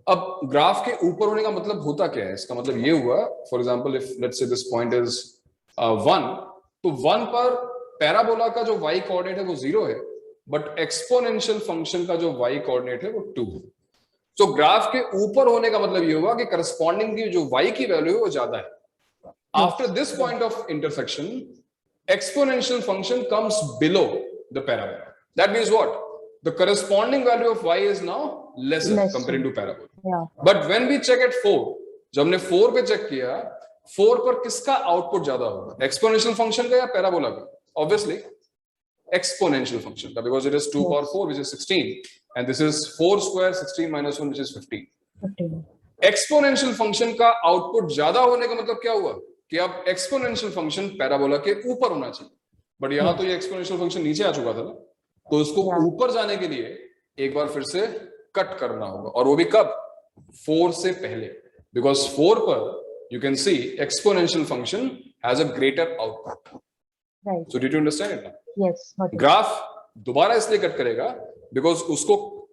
अब graph के ऊपर होने का मतलब होता क्या है? इसका मतलब ये हुआ, for example if let's say this point is 1, तो 1 पर पैराबोला का जो y कोऑर्डिनेट है वो 0 है, बट एक्सपोनेंशियल फंक्शन का जो y कोऑर्डिनेट है वो 2 है। तो ग्राफ के ऊपर होने का मतलब ये हुआ कि करस्पॉन्डिंग की जो y की वैल्यू है वो ज्यादा है। After this point of intersection, exponential function comes below the parabola. That means what? The corresponding value of y is now lesser compared to parabola. Yeah. But when we check at 4, जब हमने 4 पे check किया, 4 पर किसका output ज्यादा होगा, exponential function का या पैराबोला का? ऑब्वियसली exponential function का, because it is 2 power 4 which is 16 and this is 4 square 16 minus 1 which is 15. Exponential function का आउटपुट ज्यादा होने का मतलब क्या हुआ कि अब एक्सपोनेंशियल फंक्शन पैराबोला के ऊपर होना चाहिए, बट यहां तो ये एक्सपोनेंशियल फंक्शन नीचे आ चुका था ना, तो उसको ऊपर जाने के लिए एक बार फिर से कट करना होगा, और वो भी कब? 4 से पहले, बिकॉज 4 पर you can see exponential function has a greater output. So did you understand it? Yes. Graph दोबारा इसलिए कट करेगा बिकॉज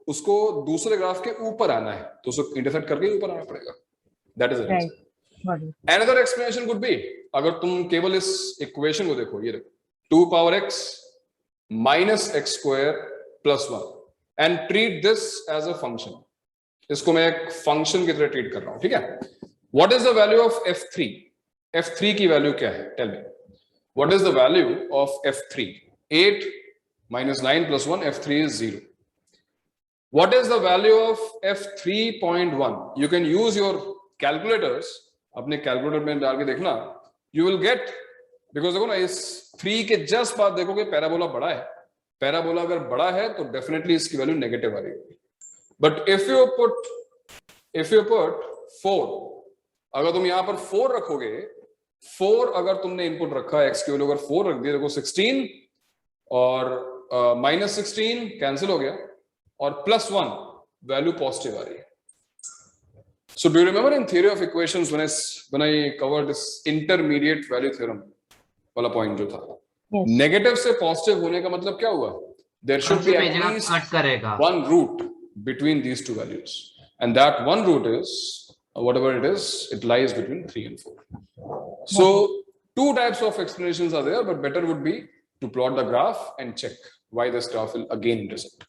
उसको दूसरे ग्राफ के ऊपर आना है, तो उसको इंटरसेक्ट करके ऊपर आना पड़ेगा. That is it. Another explanation could be, अगर तुम केवल इस इक्वेशन को देखो, ये देखो 2 power x minus x square plus 1 and treat this as a function. इसको मैं एक फंक्शन की तरह ट्रीट कर रहा हूं, ठीक है? What is the value of f3? f3 की वैल्यू क्या है? Tell me. What is the value of f3? 8 minus 9 plus 1, f3 is 0. What is the value of f3.1? You can use your calculators. अपने calculator में डाल के देखना, you will get, because देखो ना इस 3 के जस्ट बाद देखोगे पैराबोला बड़ा है. पैराबोला अगर बड़ा है तो डेफिनेटली इसकी वैल्यू नेगेटिव आ रही होगी. बट इफ यू पुट 4, अगर तुम यहां पर 4 रखोगे, 4 अगर तुमने इनपुट रखा है, x की वैल्यू अगर 4 रख दिया, देखो 16 और -16 कैंसिल हो गया और +1 वैल्यू पॉजिटिव आ रही है. So do you remember in theory of equations when I covered this intermediate value theorem वाला पॉइंट जो था, नेगेटिव से पॉजिटिव होने का मतलब क्या हुआ? There should be at least one root between these two values, and that one root is whatever it is, it lies between 3 and 4. So two types of explanations are there, but better would be to plot the graph and check why this graph will again intersect.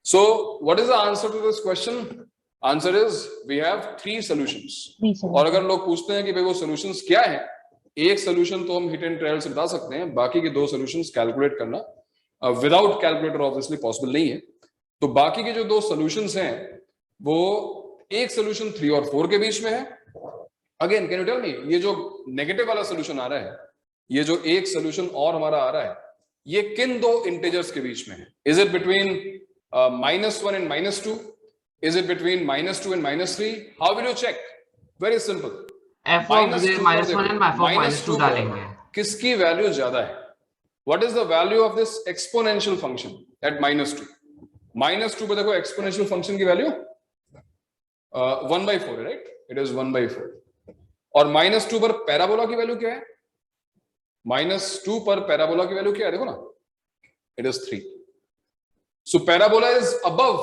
So what is the answer to this question? Answer is we have 3 solutions. और अगर लोग पूछते हैं कि भाई वो solutions क्या हैं, एक solution तो हम hit and trial से बता सकते हैं, बाकी के 2 solutions calculate करना without calculator obviously possible नहीं है. तो बाकी के जो 2 solutions हैं वो एक solution 3 और 4 के बीच में है. Again, can you tell me, ये जो negative वाला solution आ रहा है, ये जो एक solution और हमारा आ रहा है, ये किन 2 integers के बीच में है? Is it between -1 and -2? Is it between -2 and -3? How will you check? Very simple. f of -1 and f of -2 डालेंगे. किसकी वैल्यू ज्यादा है? What is the value of this exponential function at -2? -2 पे देखो exponential function की value 1/4 है, right? It is 1/4. और -2 पर पैराबोला की वैल्यू क्या है? -2 पर पैराबोला की वैल्यू क्या है? देखो ना, it is 3. So parabola is above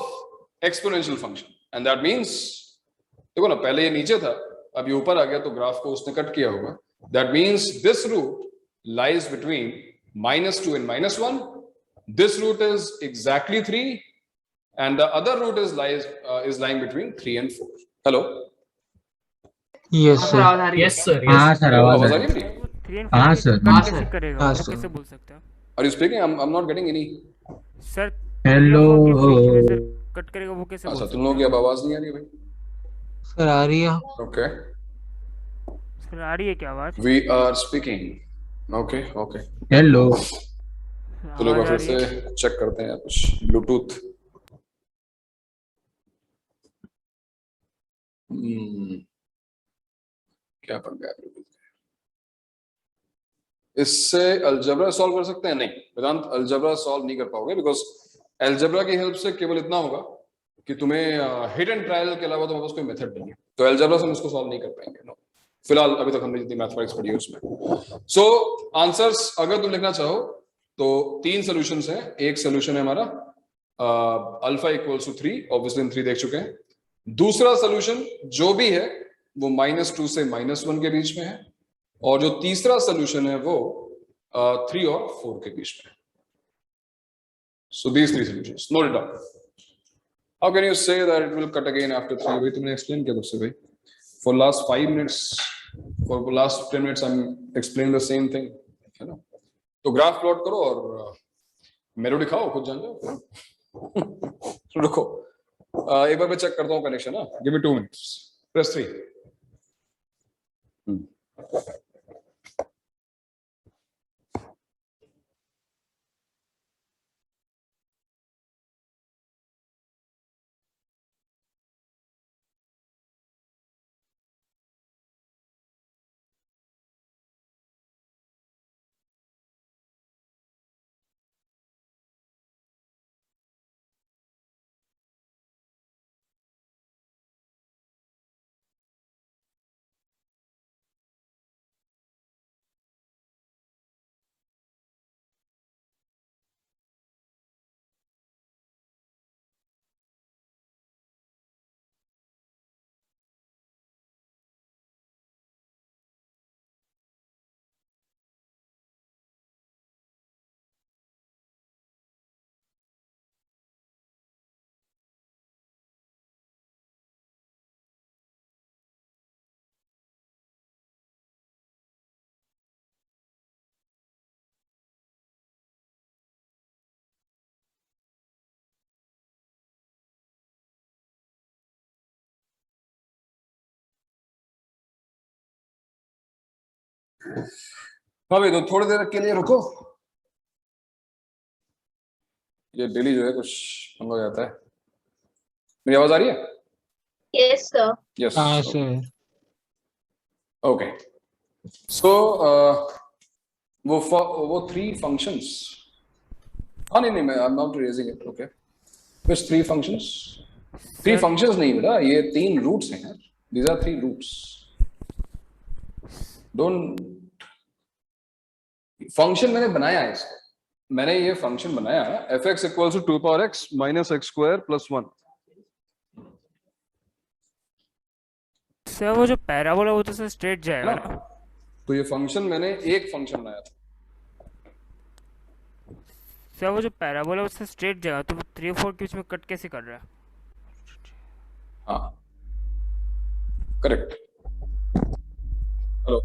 exponential function, and that means देखो ना, पहले ये नीचे था, अब ये ऊपर आ गया, तो ग्राफ को उसने कट किया होगा. That means this root lies between -2 and -1. This root is exactly 3, and the other root is lying between 3 and 4. Hello. Yes sir. Yes sir. हाँ सर, आवाज आ रही है मेरी? 3 and 4 हाँ सर. कैसे करेगा? हाँ वो सर. कैसे बोल सकते हो? Are you speaking? I'm not getting any. Sir hello. Cut करेगा वो कैसे बोल अच्छा, सकते तुम लोगों की अब आवाज नहीं आ रही है भाई? सर आ रही है. Okay. सर आ रही है क्या आवाज? We are speaking. Okay. Hello. तो लोग फिर से चेक करते हैं कुछ ब्लूटूथ. क्या पड़ गया ब्लूटूथ? इससे अलजेब्रा सॉल्व कर सकते हैं? नहीं, वेदांत अलजेब्रा सॉल्व नहीं कर पाओगे, बिकॉज अलजेब्रा की हेल्प से केवल इतना होगा कि तुम्हें हिट एंड ट्रायल के अलावा तुम्हारे पास कोई मेथड नहीं है, तो अलजेब्रा से हम इसको सॉल्व नहीं कर पाएंगे. नो, फिलहाल अभी तक हमने जितनी मैथमेटिक्स पढ़ी है उसमें. सो आंसर्स अगर तुम लिखना चाहो तो 3 सॉल्यूशंस हैं. एक सॉल्यूशन है हमारा अल्फा इक्वल्स टू 3, ऑब्वियसली हम 3 देख चुके हैं. दूसरा सॉल्यूशन जो भी है वो -2 से -1 के बीच में है, और जो तीसरा सॉल्यूशन है वो 3 और 4 के बीच में है. So these 3 solutions. Note it down. How can you say that it will cut again after 3? भाई तुमने explain किया मुझसे भाई. For last 5 minutes, for last 10 minutes, I'm explaining the same thing. है ना? तो ग्राफ प्लॉट करो और मेरे दिखाओ, खुद जान जाओ. रुको, एक बार मैं चेक करता हूँ कनेक्शन. ना, give me 2 minutes. Press 3. हाँ भाई, तो थोड़ी देर के लिए रुको। ये डेली जो है कुछ पंगा हो जाता है। मेरी आवाज आ रही है? Yes, sir. यस हाँ सर। ओके। सो वो 3 फंक्शंस, हाँ नहीं मैं I am not raising it. Okay, बस 3 फंक्शंस, 3 फंक्शंस नहीं बेटा, ये 3 रूट्स हैं यार। These are 3 roots. Don't, function मैंने बनाया है इसको, मैंने ये फंक्शन बनाया f(x) equals to 2 power x minus x square plus 1। Sir वो जो पैराबोला वो तो सर स्ट्रेट जाएगा ना? तो ये फंक्शन मैंने एक फंक्शन बनाया था। सर वो जो पैराबोला उससे स्ट्रेट जाएगा, तो 3 और 4 के बीच में कट कैसे कर रहा है? हाँ करेक्ट। हेलो,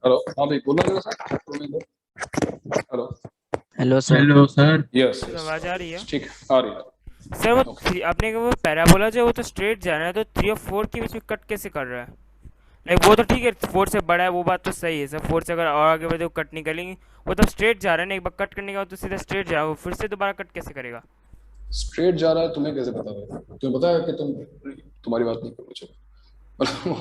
हेलो, हाँ भाई बोलना जरा sir. Hello hello sir. Hello sir. Yes आवाज आ रही है? ठीक है, आ रही है। सर वो आपने वो पैराबोला जो है वो तो स्ट्रेट जा रहा है, तो 3 और 4 के बीच में कट कैसे कर रहा है? लाइक वो तो ठीक है 4 से बड़ा है, वो बात तो सही है सर। 4 से अगर और आगे बढ़े वो कट नहीं करेंगे, वो तो स्ट्रेट जा रहा है ना। एक बार कट करने के बाद तो सीधा स्ट्रेट जा रहा है, वो फिर से दोबारा कट कैसे करेगा? स्ट्रेट जा रहा है, तुम्हें कैसे पता भाई? तुम्हें पता है कि तुम्हारी बात नहीं करो चलो।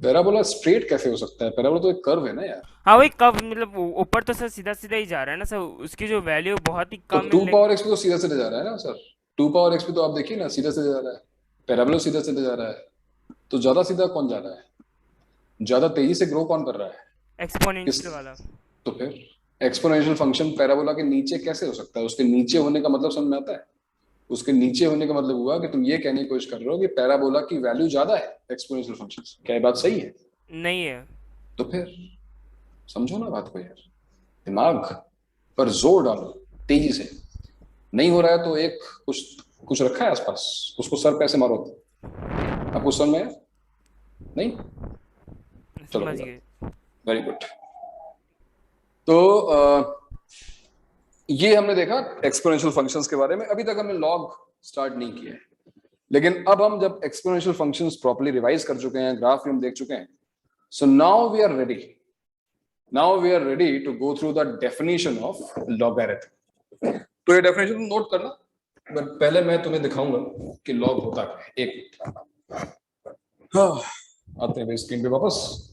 पैराबोला स्ट्रेट कैसे हो सकता है? पैराबोला तो एक कर्व है ना यार। हाँ वही कर्व, मतलब ऊपर तो सर सीधा सीधा ही जा रहा है ना सर, उसकी जो वैल्यू बहुत ही तो कम 2 पावर x पे तो सीधा सीधा जा रहा है ना सर। 2 पावर x पे तो आप देखिए ना, सीधा सीधा जा रहा है। पैराबोला सीधा सीधा जा रहा है, तो ज्यादा सीधा कौन जा रहा है? ज्यादा तेजी से ग्रो कौन कर रहा है? एक्सपोनेंशियल वाला। तो फिर एक्सपोनेंशियल फंक्शन पैराबोला के नीचे कैसे हो सकता है? उसके नीचे होने का मतलब समझ में आता है? उसके नीचे होने का मतलब हुआ कि तुम ये कहने की कोशिश कर रहे हो कि पैराबोला की वैल्यू ज्यादा है एक्सपोनेंशियल फंक्शन से। क्या ये बात सही है? नहीं है। तो फिर समझो ना बात को यार, दिमाग पर जोर डालो तेजी से। नहीं हो रहा है तो एक कुछ रखा है आसपास, उसको सर पैसे मारो। आपको समझ में आया? नहीं? चलो वेरी गुड। तो ये हमने देखा एक्सपोनेंशियल फंक्शंस के बारे में। अभी तक हमने लॉग स्टार्ट नहीं किया है, लेकिन अब हम जब एक्सपोनेंशियल फंक्शंस प्रॉपर्ली रिवाइज कर चुके हैं, ग्राफ भी हम देख चुके हैं, so now we are ready to go through the definition of logarithm. तो ये डेफिनेशन नोट करना, बट पहले मैं तुम्हें दिखाऊंगा कि लॉग होता क्या है। एक हाँ, आते हैं भाई स्क्रीन पे वापस।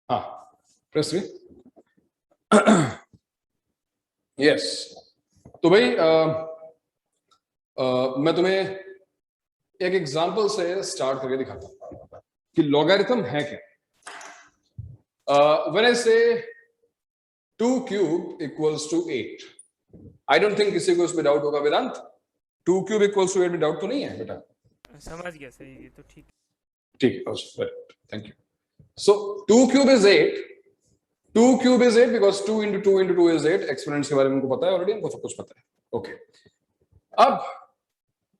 हाँ प्रेस भी यस। तो भाई मैं तुम्हें एक एग्जांपल से स्टार्ट करके दिखाता हूं कि लॉगरिथम है क्या। When I say 2 cube equals to 8, I don't think किसी को उसमें डाउट होगा। वेदांत, 2 क्यूब इक्वल्स टू 8 में डाउट तो नहीं है बेटा? समझ गया सही, ये तो ठीक है। Thank you. So 2 cube is 8. 2 cube is 8 because 2 into 2 into 2 is 8. Exponents के बारे में उनको पता है ऑलरेडी, हमको सब कुछ पता है। ओके, अब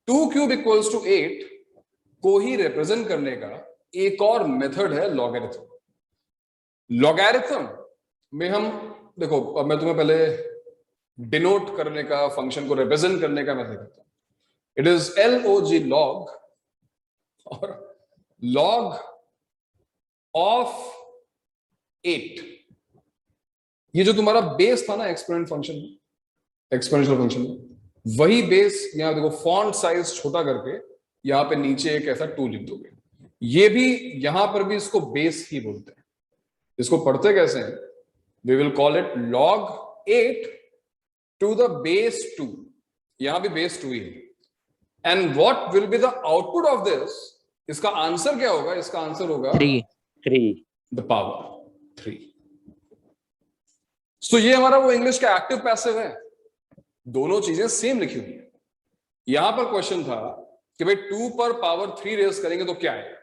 2 क्यूब इक्वल्स टू 8 को ही रिप्रेजेंट करने का एक और मेथड है लॉगरिथम. लॉगरिथम में हम देखो, अब मैं तुम्हें पहले डिनोट करने का, फंक्शन को रिप्रेजेंट करने का मेथड देता हूं. इट इज LOG लॉग, और लॉग ऑफ 8. ये जो तुम्हारा बेस था ना एक्सपोनेंट फंक्शन में, एक्सपोनेंशियल फंक्शन में, वही बेस यहां देखो फॉन्ट साइज छोटा करके यहां पे नीचे एक ऐसा 2 लिख दोगे. ये भी यहां पर भी इसको बेस ही बोलते हैं. इसको पढ़ते कैसे हैं? We will call it log 8 to the base 2. यहां भी बेस 2 ही है. And what will be the output of this? इसका आंसर क्या होगा? इसका आंसर होगा 3. The power 3. सो ये हमारा वो इंग्लिश का एक्टिव पैसिव है. दोनों चीजें सेम लिखी हुई है. यहां पर क्वेश्चन था कि भाई 2 पर पावर 3 रेज करेंगे तो क्या है?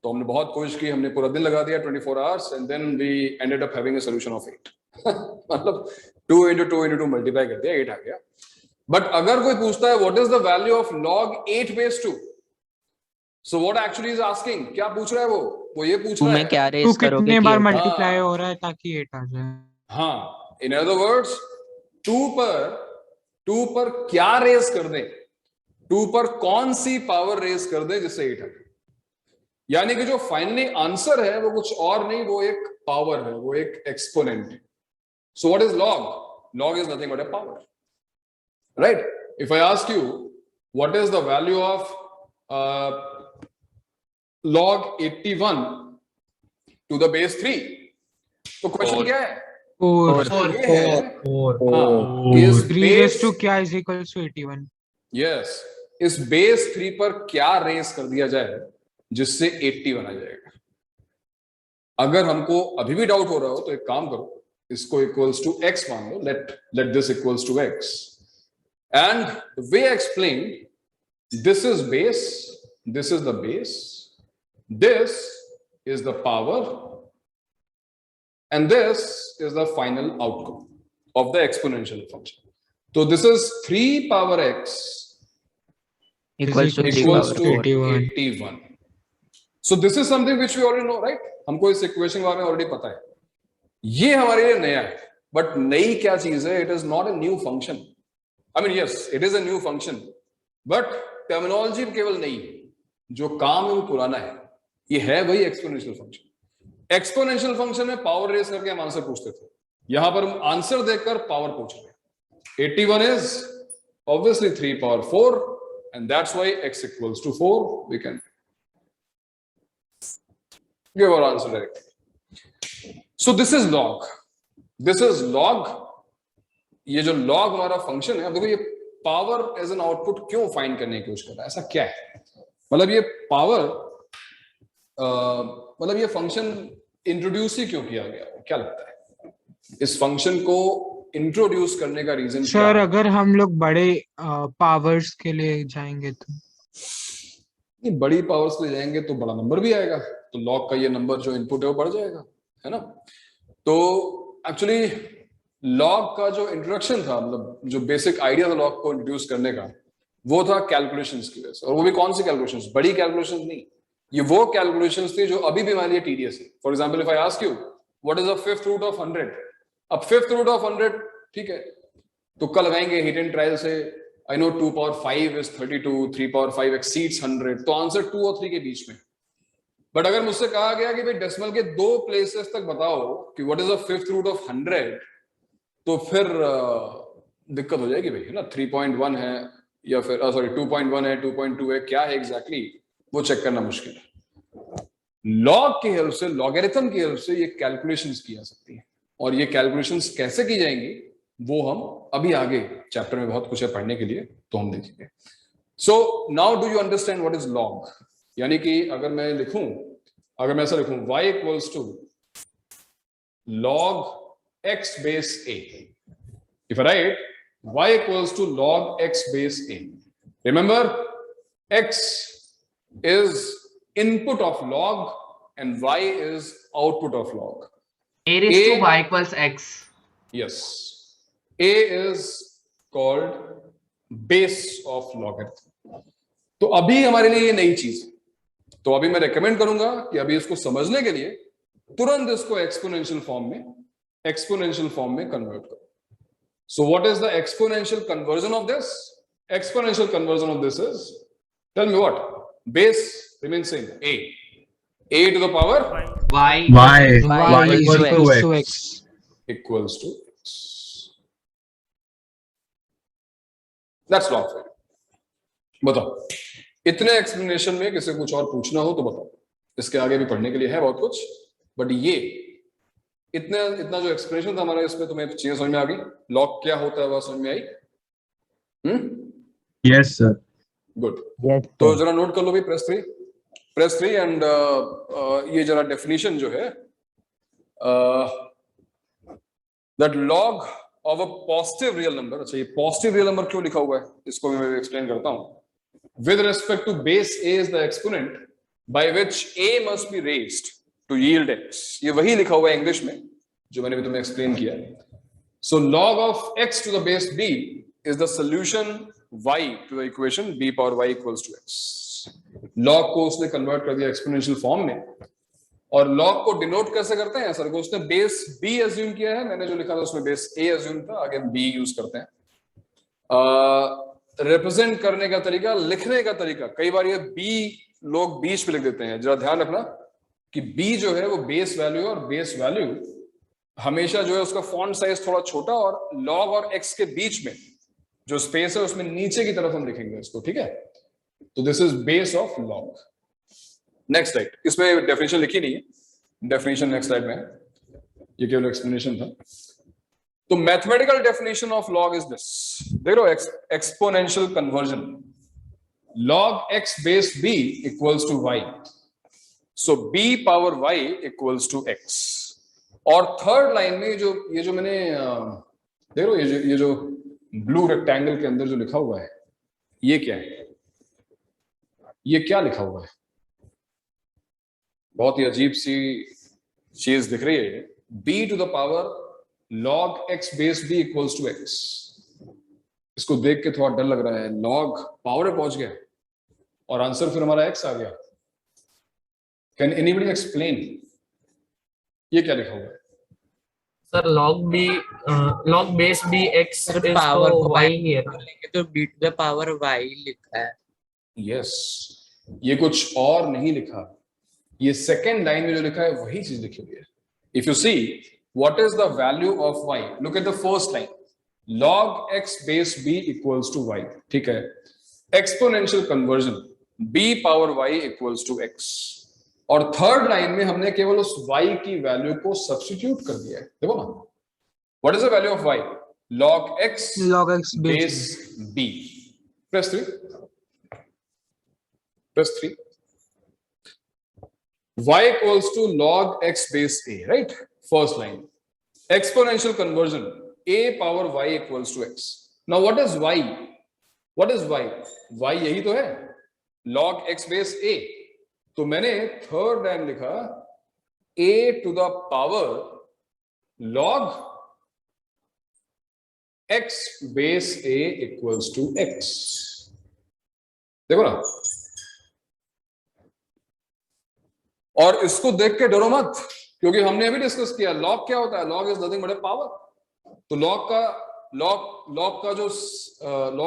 तो हमने बहुत कोशिश की, हमने पूरा दिन लगा दिया 24 hours, and then we ended up having a solution of 8. मतलब 2 into 2 into 2 मल्टीप्लाई कर दिया, 8 आ गया. बट अगर कोई पूछता है what is the value of log 8 base 2, so what actually is asking, क्या पूछ रहा है वो ये पूछ रहा है क्या तू कितने बार मल्टीप्लाई हो रहा है ताकि 8 आ जाए. हाँ, इन अदर वर्ड्स 2 पर क्या रेज कर दें, 2 पर कौन सी पावर रेज कर दें जिससे 8 आ जाए. यानी कि जो फाइनली आंसर है वो कुछ और नहीं, वो एक पावर है, वो एक एक्सपोनेंट है. So what is log? Log is nothing but a power, right? If I ask you what is the value of log 81 to the base 3, तो क्वेश्चन क्या है? 4. 3 raised to क्या is equals to 81. यस, इस base 3 पर क्या race कर दिया जाए जिससे 81 आ जाएगा. अगर हमको अभी भी डाउट हो रहा हो तो एक काम करो, इसको इक्वल्स टू x मान लो. Let this equals to x, and the way I explain, this is base, this is the base, this is the power, and this is the final outcome of the exponential function. So this is 3 power x equals to 81. So this is something which we already know, right? हमको इस equation के बारे में already पता है. ये हमारे लिए नया है, बट नई क्या चीज है? It is not a new function. I mean yes, it is a new function, but terminology केवल नई है, जो काम है वो पुराना है. ये है वही एक्सपोनेंशियल फंक्शन. एक्सपोनेंशियल फंक्शन में पावर रेज करके हम आंसर पूछते थे, यहां पर हम आंसर देखकर पावर पूछ रहे हैं. 81 is obviously 3 power 4, and that's why x equals to 4. We can give our answer directly. So this is log. This is log. ये जो log हमारा फंक्शन है, अब देखो ये पावर एज एन आउटपुट क्यों फाइंड करने की कोशिश कर रहा है? ऐसा क्या है? मतलब ये पावर, मतलब ये फंक्शन इंट्रोड्यूस ही क्यों किया गया? क्या लगता है इस फंक्शन को इंट्रोड्यूस करने का रीजन? सर अगर हम लोग बड़े पावर्स के लिए जाएंगे तो बड़ी पावर्स ले जाएंगे तो बड़ा नंबर भी आएगा, तो लॉग का ये नंबर जो इनपुट है वो बढ़ जाएगा, है ना? तो एक्चुअली लॉग का जो इंट्रोडक्शन था, मतलब जो बेसिक आइडिया था लॉग को इंट्रोड्यूस करने का, वो था कैलकुलेशंस की वजह से. और वो भी कौन सी कैलकुलेशंस? बड़ी कैलकुलेशंस नहीं, ये वो कैलकुलेशंस थी जो अभी भी हमारे लिए टीडियस है. For example if I ask you what is the 5th root of 100, अब 5th रूट ऑफ 100, ठीक है, तो कल लगाएंगे हिट एंड ट्रायल से. I know 2 power 5 is 32, 3 power 5 exceeds 100, तो आंसर 2 और 3 के बीच में. बट अगर मुझसे कहा गया कि भाई डेसिमल के 2 प्लेसेस तक बताओ कि what is the 5th root of 100, तो फिर दिक्कत हो जाएगी भाई, है ना? 3.1 है या फिर सॉरी 2.1 है, 2.2 है, क्या है एग्जैक्टली वो चेक करना मुश्किल है. लॉग की हेल्प से, लॉगरिथम की हेल्प से ये कैलकुलेशंस की जा सकती है. और ये कैलकुलेशंस कैसे की जाएंगी वो हम अभी आगे चैप्टर में बहुत कुछ है पढ़ने के लिए, तो हम देखेंगे. So now do you understand what is log? यानी कि अगर मैं लिखूं, अगर मैं ऐसा लिखूं y equals to log x base a, if I write y equals to log x base a, remember x is input of log and y is output of log. A raised to y equals x. Yes, a is called base of logarithm. तो अभी हमारे लिए ये नई चीज है, तो अभी मैं रेकमेंड करूंगा कि अभी इसको समझने के लिए तुरंत इसको एक्सपोनेंशियल फॉर्म में कन्वर्ट करो। So what is the exponential conversion of this? Exponential conversion of this is, tell me what? Base remains same, a to the power y equals to x. equals to x. That's log value. बताओ, इतने explanation में किसी को कुछ और पूछना हो तो बताओ, इसके आगे भी पढ़ने के लिए है बहुत कुछ, बट ये इतना जो एक्सप्लेनेशन था हमारा, इसमें तुम्हें चीजें समझ में आ गई? लॉग क्या होता है वह समझ में आई? Yes, sir. गुड। Yes. तो जरा नोट कर लो भी, प्रेस 3 एंड ये जरा डेफिनेशन जो है, that log of a positive real number. अच्छा, ये पॉजिटिव रियल नंबर क्यों लिखा हुआ है इसको भी मैं एक्सप्लेन करता हूं। With respect to base a is the exponent by which a must be raised to yield x। ये वही लिखा हुआ है इंग्लिश में जो मैंने भी तुम्हें एक्सप्लेन किया है। So log of x to the base b is the solution y to the equation b power y equals to x. log को उसने कन्वर्ट कर दिया एक्सपोनेंशियल फॉर्म में, और log को डिनोट कैसे करते हैं सर? को उसने बेस b अज्यूम किया है, मैंने जो लिखा था उसमें बेस a अज्यूम था, आगे b यूज करते हैं। रिप्रेजेंट करने का तरीका, लिखने का तरीका, कई बार ये b लोग बीच में लिख देते हैं। जरा ध्यान रखना कि b जो है वो बेस वैल्यू है, और बेस वैल्यू हमेशा जो है उसका फॉन्ट साइज थोड़ा छोटा, और log और x के बीच में जो स्पेस है उसमें नीचे की तरफ हम लिखेंगे इसको, ठीक है? तो this is base of log. Next slide, इसमें डेफिनेशन लिखी नहीं है, डेफिनेशन नेक्स्ट स्लाइड में है, ये केवल एक्सप्लेनेशन था। तो mathematical definition of log is this, देख लो, exponential conversion, log x base b equals to y, so b power y equals to x। और थर्ड लाइन में ये जो मैंने देख लो, ये जो ब्लू रेक्टेंगल के अंदर जो लिखा हुआ है, ये क्या है? ये क्या लिखा हुआ है? बहुत ही अजीब सी चीज दिख रही है, b to the power log x base b equals to x। इसको देख के थोड़ा डर लग रहा है, log पावर में पहुंच गया और आंसर फिर हमारा x आ गया। कैन एनीबडी एक्सप्लेन ये क्या लिखा हुआ है? Sir log base b x is power तो को y here, तो b to the power y लिखा है। यस, ये कुछ और नहीं लिखा, ये सेकेंड लाइन में जो लिखा है वही चीज लिखी हुई है। If you see what is the value of y, look at the first line, log x base b equals to y, ठीक है? Exponential conversion b power y equals to x, और थर्ड लाइन में हमने केवल उस y की value को substitute कर दिया है। देखो ना, what is the value of y? log x base b। Press 3 y equals to log x base a, right? First line, exponential conversion, a power y equals to x. Now what is y? What is y? y यही तो है, log x base a। तो मैंने third line लिखा a to the power log x base a equals to x। देखो ना, और इसको देख के डरो मत, क्योंकि हमने अभी डिस्कस किया लॉग क्या होता है। Log is nothing but A power. तो लॉग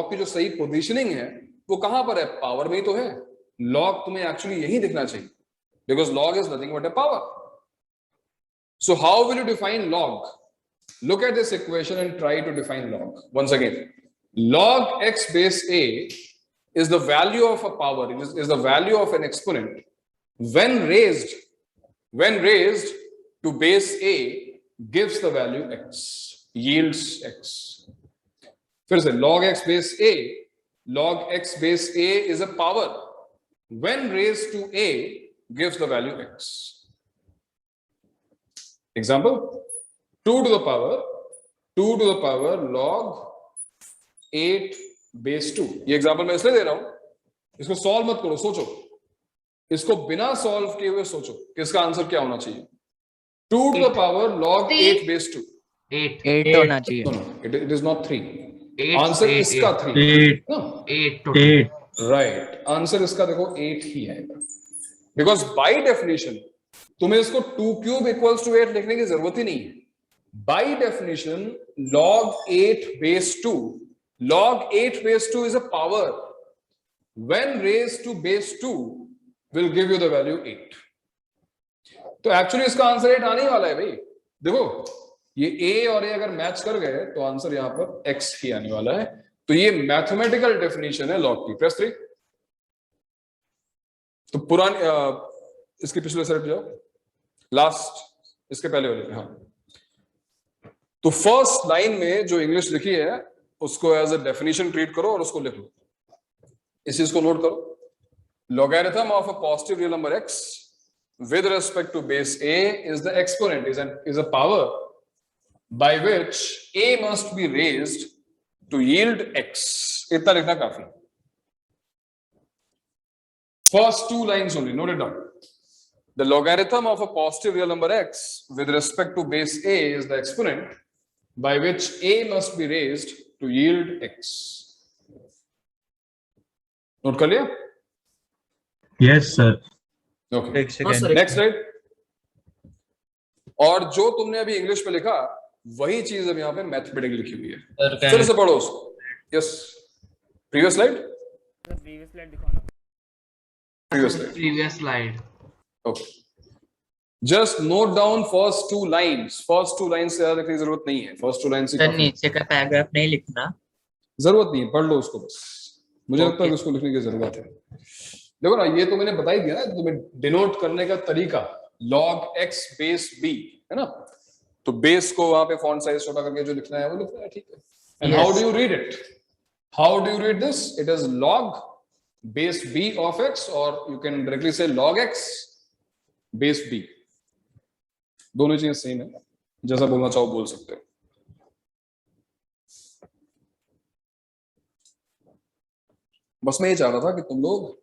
की जो सही पोजीशनिंग है वो कहां पर है? पावर में ही तो है। लॉग तुम्हें एक्चुअली यही दिखना चाहिए, because log is nothing but A power. So how will you define log? Look at this equation and try to define log. Once again, log x base a is the value of a power, is the value of an exponent when raised to base a gives the value x, yields x. फिर से log x base a is a power when raised to a gives the value x. Example, 2 to the power log 8 base 2। ये example मैं इसलिए दे रहा हूं, इसको solve मत करो, सोचो, इसको बिना सॉल्व किए हुए सोचो कि इसका आंसर क्या होना चाहिए। 2 to the power log 8 base 2, 8 होना चाहिए। No, it is not 3, answer इसका 3 8 टोटल राइट, आंसर इसका देखो 8 ही आएगा, बिकॉज बाय डेफिनेशन तुम्हें इसको 2 क्यूब इक्वल्स टू 8 लिखने की जरूरत ही नहीं है। By definition log 8 base 2, log 8 base 2 is a power when raised to base 2 will give you the value 8। तो एक्चुअली इसका आंसर 8 आने ही वाला है भाई। देखो ये a और a अगर मैच कर गए तो आंसर यहां पर x ही आने वाला है। तो ये मैथमेटिकल डेफिनेशन है लॉग की। प्रेस 3। तो पुरानी इसके पिछले स्लाइड पे जाओ, लास्ट इसके पहले वाले पे। हाँ, तो फर्स्ट लाइन में जो इंग्लिश लिखी है उसको एज अ डेफिनेशन ट्रीट करो और उसको लिख लो। इस चीज को नोट करो, logarithm of a positive real number x with respect to base a is the exponent, is a power by which a must be raised to yield x। इतना लिखना काफी। First 2 lines only, note it down. The logarithm of a positive real number x with respect to base a is the exponent by which a must be raised to yield x। Note कर लिया? Yes sir। Okay, एक second, next slide। और जो तुमने अभी English में लिखा वही चीज अब यहाँ पे मैथमेटिकल लिखी हुई है। फिर से पढ़ो उसको। Yes, previous slide, previous slide दिखाना, previous slide. Okay, just note down first 2 lines. First 2 lines से ज्यादा लिखने की जरूरत नहीं है। फर्स्ट 2 लाइंस से सर नीचे का पैराग्राफ नहीं लिखना, जरूरत नहीं है, पढ़ लो उसको बस। मुझे लगता है कि उसको लिखने की जरूरत है। देखो ना, ये तो मैंने बता ही दिया ना तुम्हें डिनोट करने का तरीका, log x बेस b, है ना। तो बेस को वहां पे फॉन्ट साइज छोटा करके जो लिखना है वो लिखना है, ठीक है। And how do you read it? How do you read this? It is log base b of x, or you can directly say log x base b। दोनों चीजें सेम है, जैसा बोलना चाहो बोल सकते हो। बस मैं ये चाह रहा था कि तुम लोग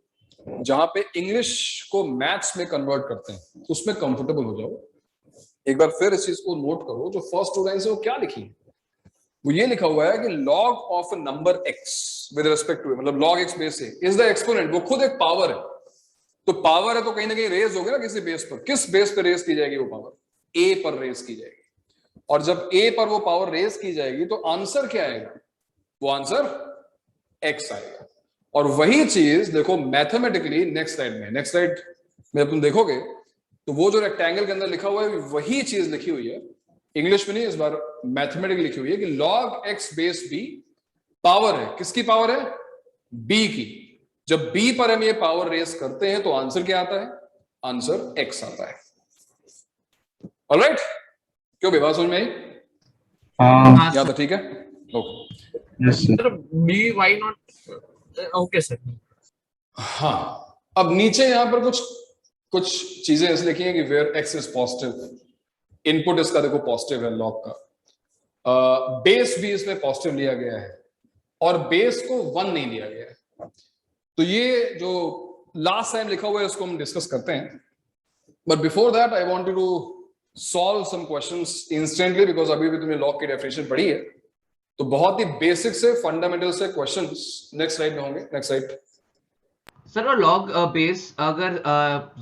जहां पे इंग्लिश को मैथ्स में कन्वर्ट करते हैं उसमें कंफर्टेबल हो जाओ। एक बार फिर इस चीज को नोट करो, जो फर्स्ट 2 लाइन से वो क्या लिखी है। वो ये लिखा हुआ है कि log of a number x with respect to, मतलब log x बेस से इज द एक्सपोनेंट। वो खुद एक पावर है, तो पावर है तो कहीं ना कहीं रेज होगी ना किसी बेस पर। किस बेस पर रेज की जाएगी वो पावर? a पर रेज की जाएगी। और जब a पर वो पावर रेज की जाएगी तो आंसर क्या आएगा? वो आंसर x आएगा। और वही चीज देखो मैथमेटिकली नेक्स्ट स्लाइड में। नेक्स्ट स्लाइड में तुम देखोगे तो वो जो रेक्टेंगल के अंदर लिखा हुआ है वही चीज लिखी हुई है, इंग्लिश में नहीं, इस बार मैथमेटिकली लिखी हुई है कि log x base b power है। किसकी पावर है? b की। जब b पर हम ये पावर रेस करते हैं तो आंसर क्या आता है? आंसर x आता है। ऑलराइट, क्यों बेबाक समझ में आई? या तो ठीक है। Okay sir, b why not? Okay sir. हाँ, अब नीचे यहां पर कुछ चीजें ऐसे लिखी हैं कि where x is positive, input इसका देखो पॉजिटिव है लॉग का, बेस भी इसमें पॉजिटिव लिया गया है और बेस को 1 नहीं लिया गया है। तो ये जो लास्ट टाइम लिखा हुआ है इसको हम डिस्कस करते हैं, but before that I wanted to solve some questions instantly, because अभी भी तुमने लॉग की डेफिनेशन पढ़ी है। तो बहुत ही बेसिक से फंडामेंटल से क्वेश्चंस नेक्स्ट स्लाइड में होंगे। Next slide. सर वो लॉग बेस अगर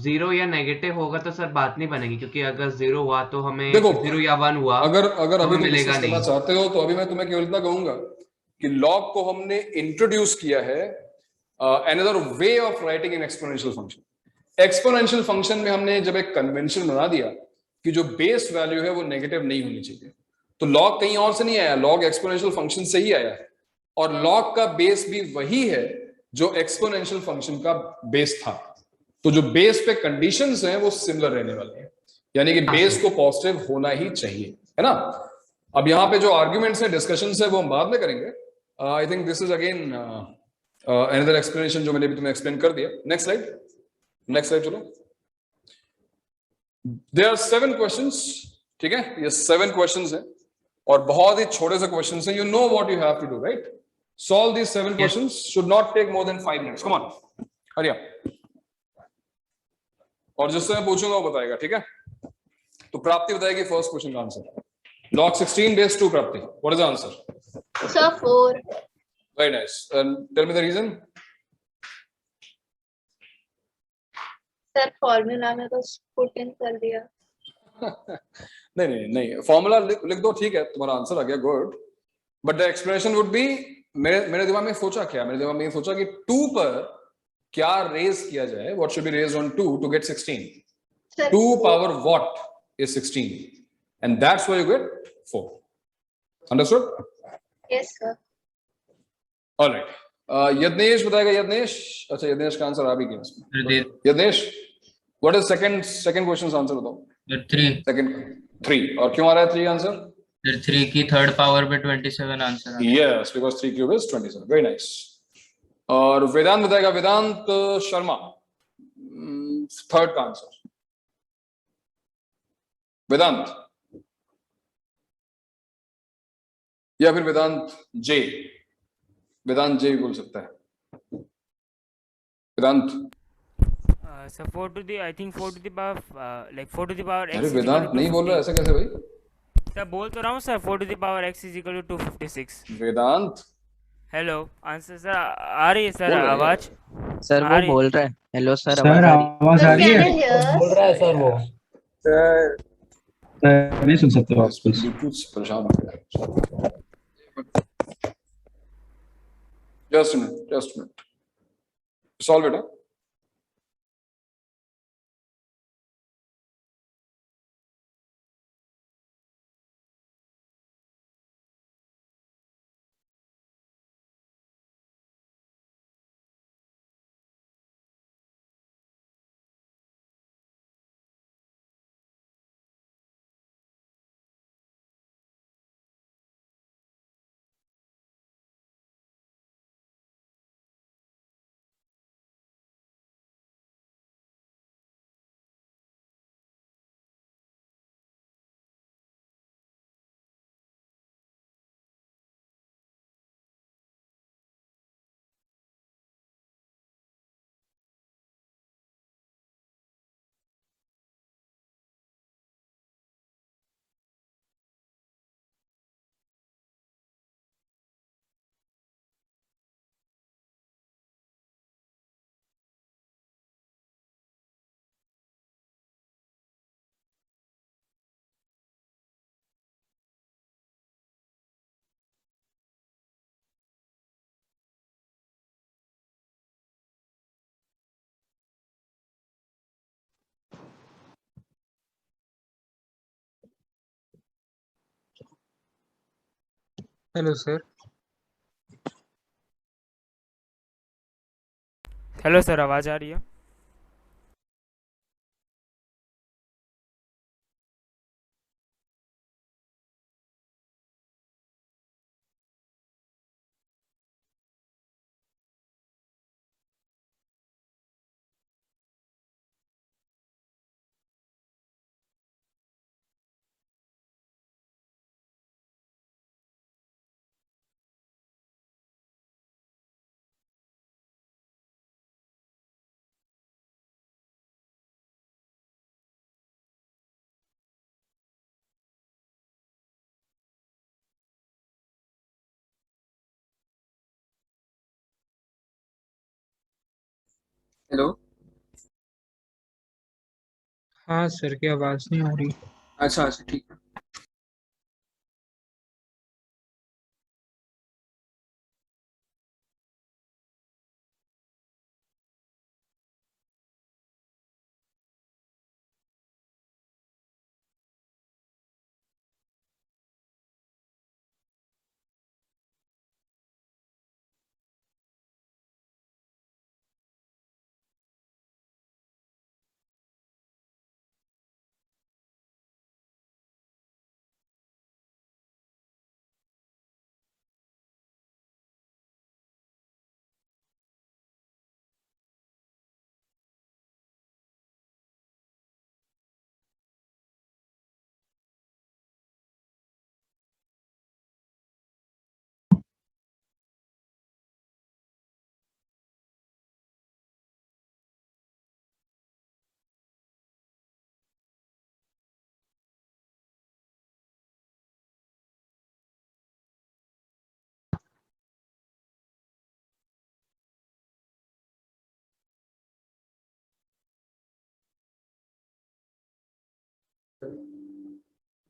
0 या नेगेटिव होगा तो सर बात नहीं बनेगी, क्योंकि अगर 0 हुआ तो हमें देखो 0 या 1 हुआ अगर तो अभी तुम मिलेगा डिस्कस करना नहीं। चाहते हो तो अभी मैं तुम्हें केवल इतना कहूंगा कि लॉग को हमने इंट्रोड्यूस किया है another way of writing an exponential function. Exponential function में हमने जब एक कन्वेंशन बना दिया कि जो बेस वैल्यू है वो नेगेटिव नहीं होनी चाहिए, तो लॉग कहीं और से नहीं आया, लॉग एक्सपोनेंशियल फंक्शन से ही आया है। और लॉग का बेस भी वही है जो एक्सपोनेंशियल फंक्शन का बेस था। तो जो बेस पे कंडीशंस हैं वो सिमिलर रहने वाले हैं, यानी कि बेस को पॉजिटिव होना ही चाहिए, है ना। अब यहाँ पे जो आर्ग्यूमेंट्स हैं, डिस्कशंस है, वो हम बाद में करेंगे। I think this is again another explanation जो मैंने भी तुम्हें एक्सप्लेन कर दिया। Next slide. नेक्स्ट स्लाइड चलो। देयर आर 7 क्वेश्चंस, ठीक है, ये 7 क्वेश्चंस हैं और बहुत ही छोटे से क्वेश्चंस हैं। You know what you have to do, right? Solve these 7 questions. Should not take more than 5 minutes. Come on, hurry up. और जिससे मैं पूछूंगा वो बताएगा, ठीक है? तो प्राप्ति बताएगी फर्स्ट क्वेश्चन का आंसर। log 16 base 2 प्राप्ति. What is the answer? Sir, 4. Very nice. And tell me the reason. Sir formula में बस पुट इन कर दिया. नहीं नहीं नहीं, फॉर्मूला लिख दो, ठीक है, तुम्हारा आंसर आ गया, good. But the explanation would be, मेरे दिमाग में सोचा क्या, मेरे दिमाग में सोचा कि 2 पर क्या रेज किया जाए, what should be raised on 2 to get 16. 2 power what is 16, and that's why you get 4. Understood? Yes, sir. All right. Yagnesh बताएगा. यज्ञेश, अच्छा यज्ञेश का आंसर आ भी गया इसमें. Yagnesh, what is second question's answer बताओ. 3. Second 3. और क्यों आ रहा है 3 आंसर? 3 की थर्ड पावर पे 27 answer. Yes, because 3 cube is 27. Very nice. और वेदांत बताएगा. वेदांत शर्मा, थर्ड का आंसर. वेदांत या फिर वेदांत जे. वेदांत जे बोल सकता है. Vedant. Sir 4 to the, I think 4 to the power, like 4 to the power x. अरे वेदांत नहीं बोल रहा, ऐसा कैसे भाई? सर बोल तो रहा हूँ sir, 4 to the power x is equal to 256. Vedant. Hello, answer sir आ रही है सर आवाज? सर वो बोल रहा है. हेलो सर, सर आवाज आ रही है? बोल रहा है सर वो. सर नहीं सुन सकते हो आप प्लीज. कुछ परेशान हो गया. Just a minute. Solve it. Hello sir. Hello sir, आवाज आ रही है? हेलो. हाँ सर, की आवाज नहीं आ रही. अच्छा ठीक है.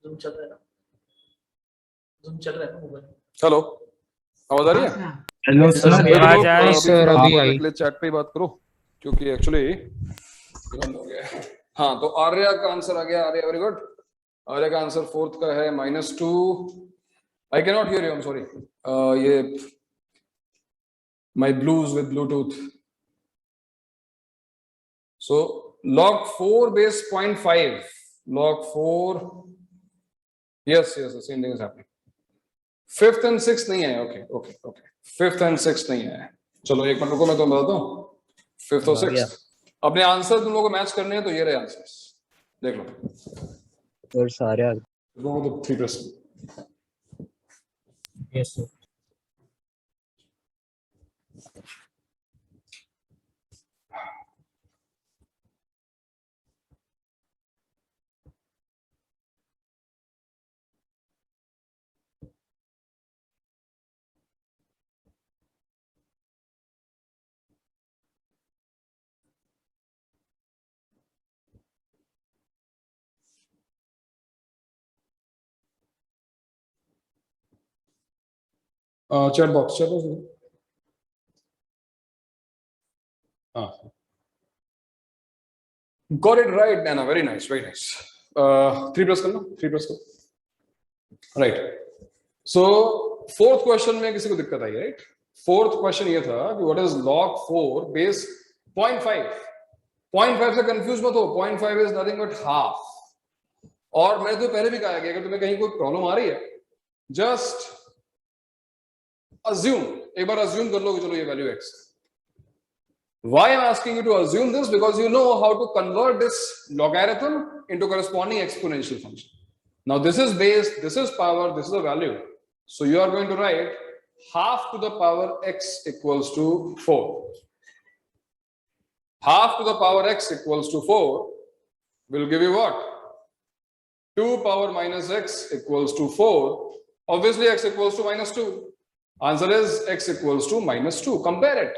Zoom चल रहा है ना? Zoom चल रहा है ना मोबाइल? हेलो, आवाज आ रही है? हेलो सर, आवाज आ रही है। सर, अभी आई। चैट पे ही बात करो क्योंकि एक्चुअली बंद हो गया। हाँ, तो आर्या का आंसर आ गया। Arya, very good. आर्या का आंसर फोर्थ का है -2। I can not hear you, I am sorry. ये my blues with Bluetooth. So log 4 base 0.5, log 4, yes, the same thing is happening. 5th and 6th नहीं है। okay, 5th and 6th नहीं है। चलो एक minute रुको, मैं तुम्हें बताता हूँ 5th और 6th। अपने आंसर तुम लोगों को मैच करने हैं तो ये रहे आंसर्स, देख लो। और सारे लोगों को 3+. Yes sir. Chat box. Got it right, Nana. Very nice, very nice. 3+ करना, 3+ करो. Right. So 4th question में किसी को दिक्कत आई, right? 4th question ये था कि what is log 4 base 0.5? 0.5 से कंफ्यूज मत हो. 0.5 is nothing but half. और मैंने तो पहले भी कहा कि अगर तुम्हें कहीं कोई प्रॉब्लम आ रही है, जस्ट assume, एक बार assume कर लो कि चलो ये value x. Why I'm asking you to assume this? Because you know how to convert this logarithm into corresponding exponential function. Now this is base, this is power, this is a value. So you are going to write half to the power x equals to 4. Half to the power x equals to 4 will give you what? 2 power minus x equals to 4. Obviously x equals to -2. Answer is x equals to -2. Compare it.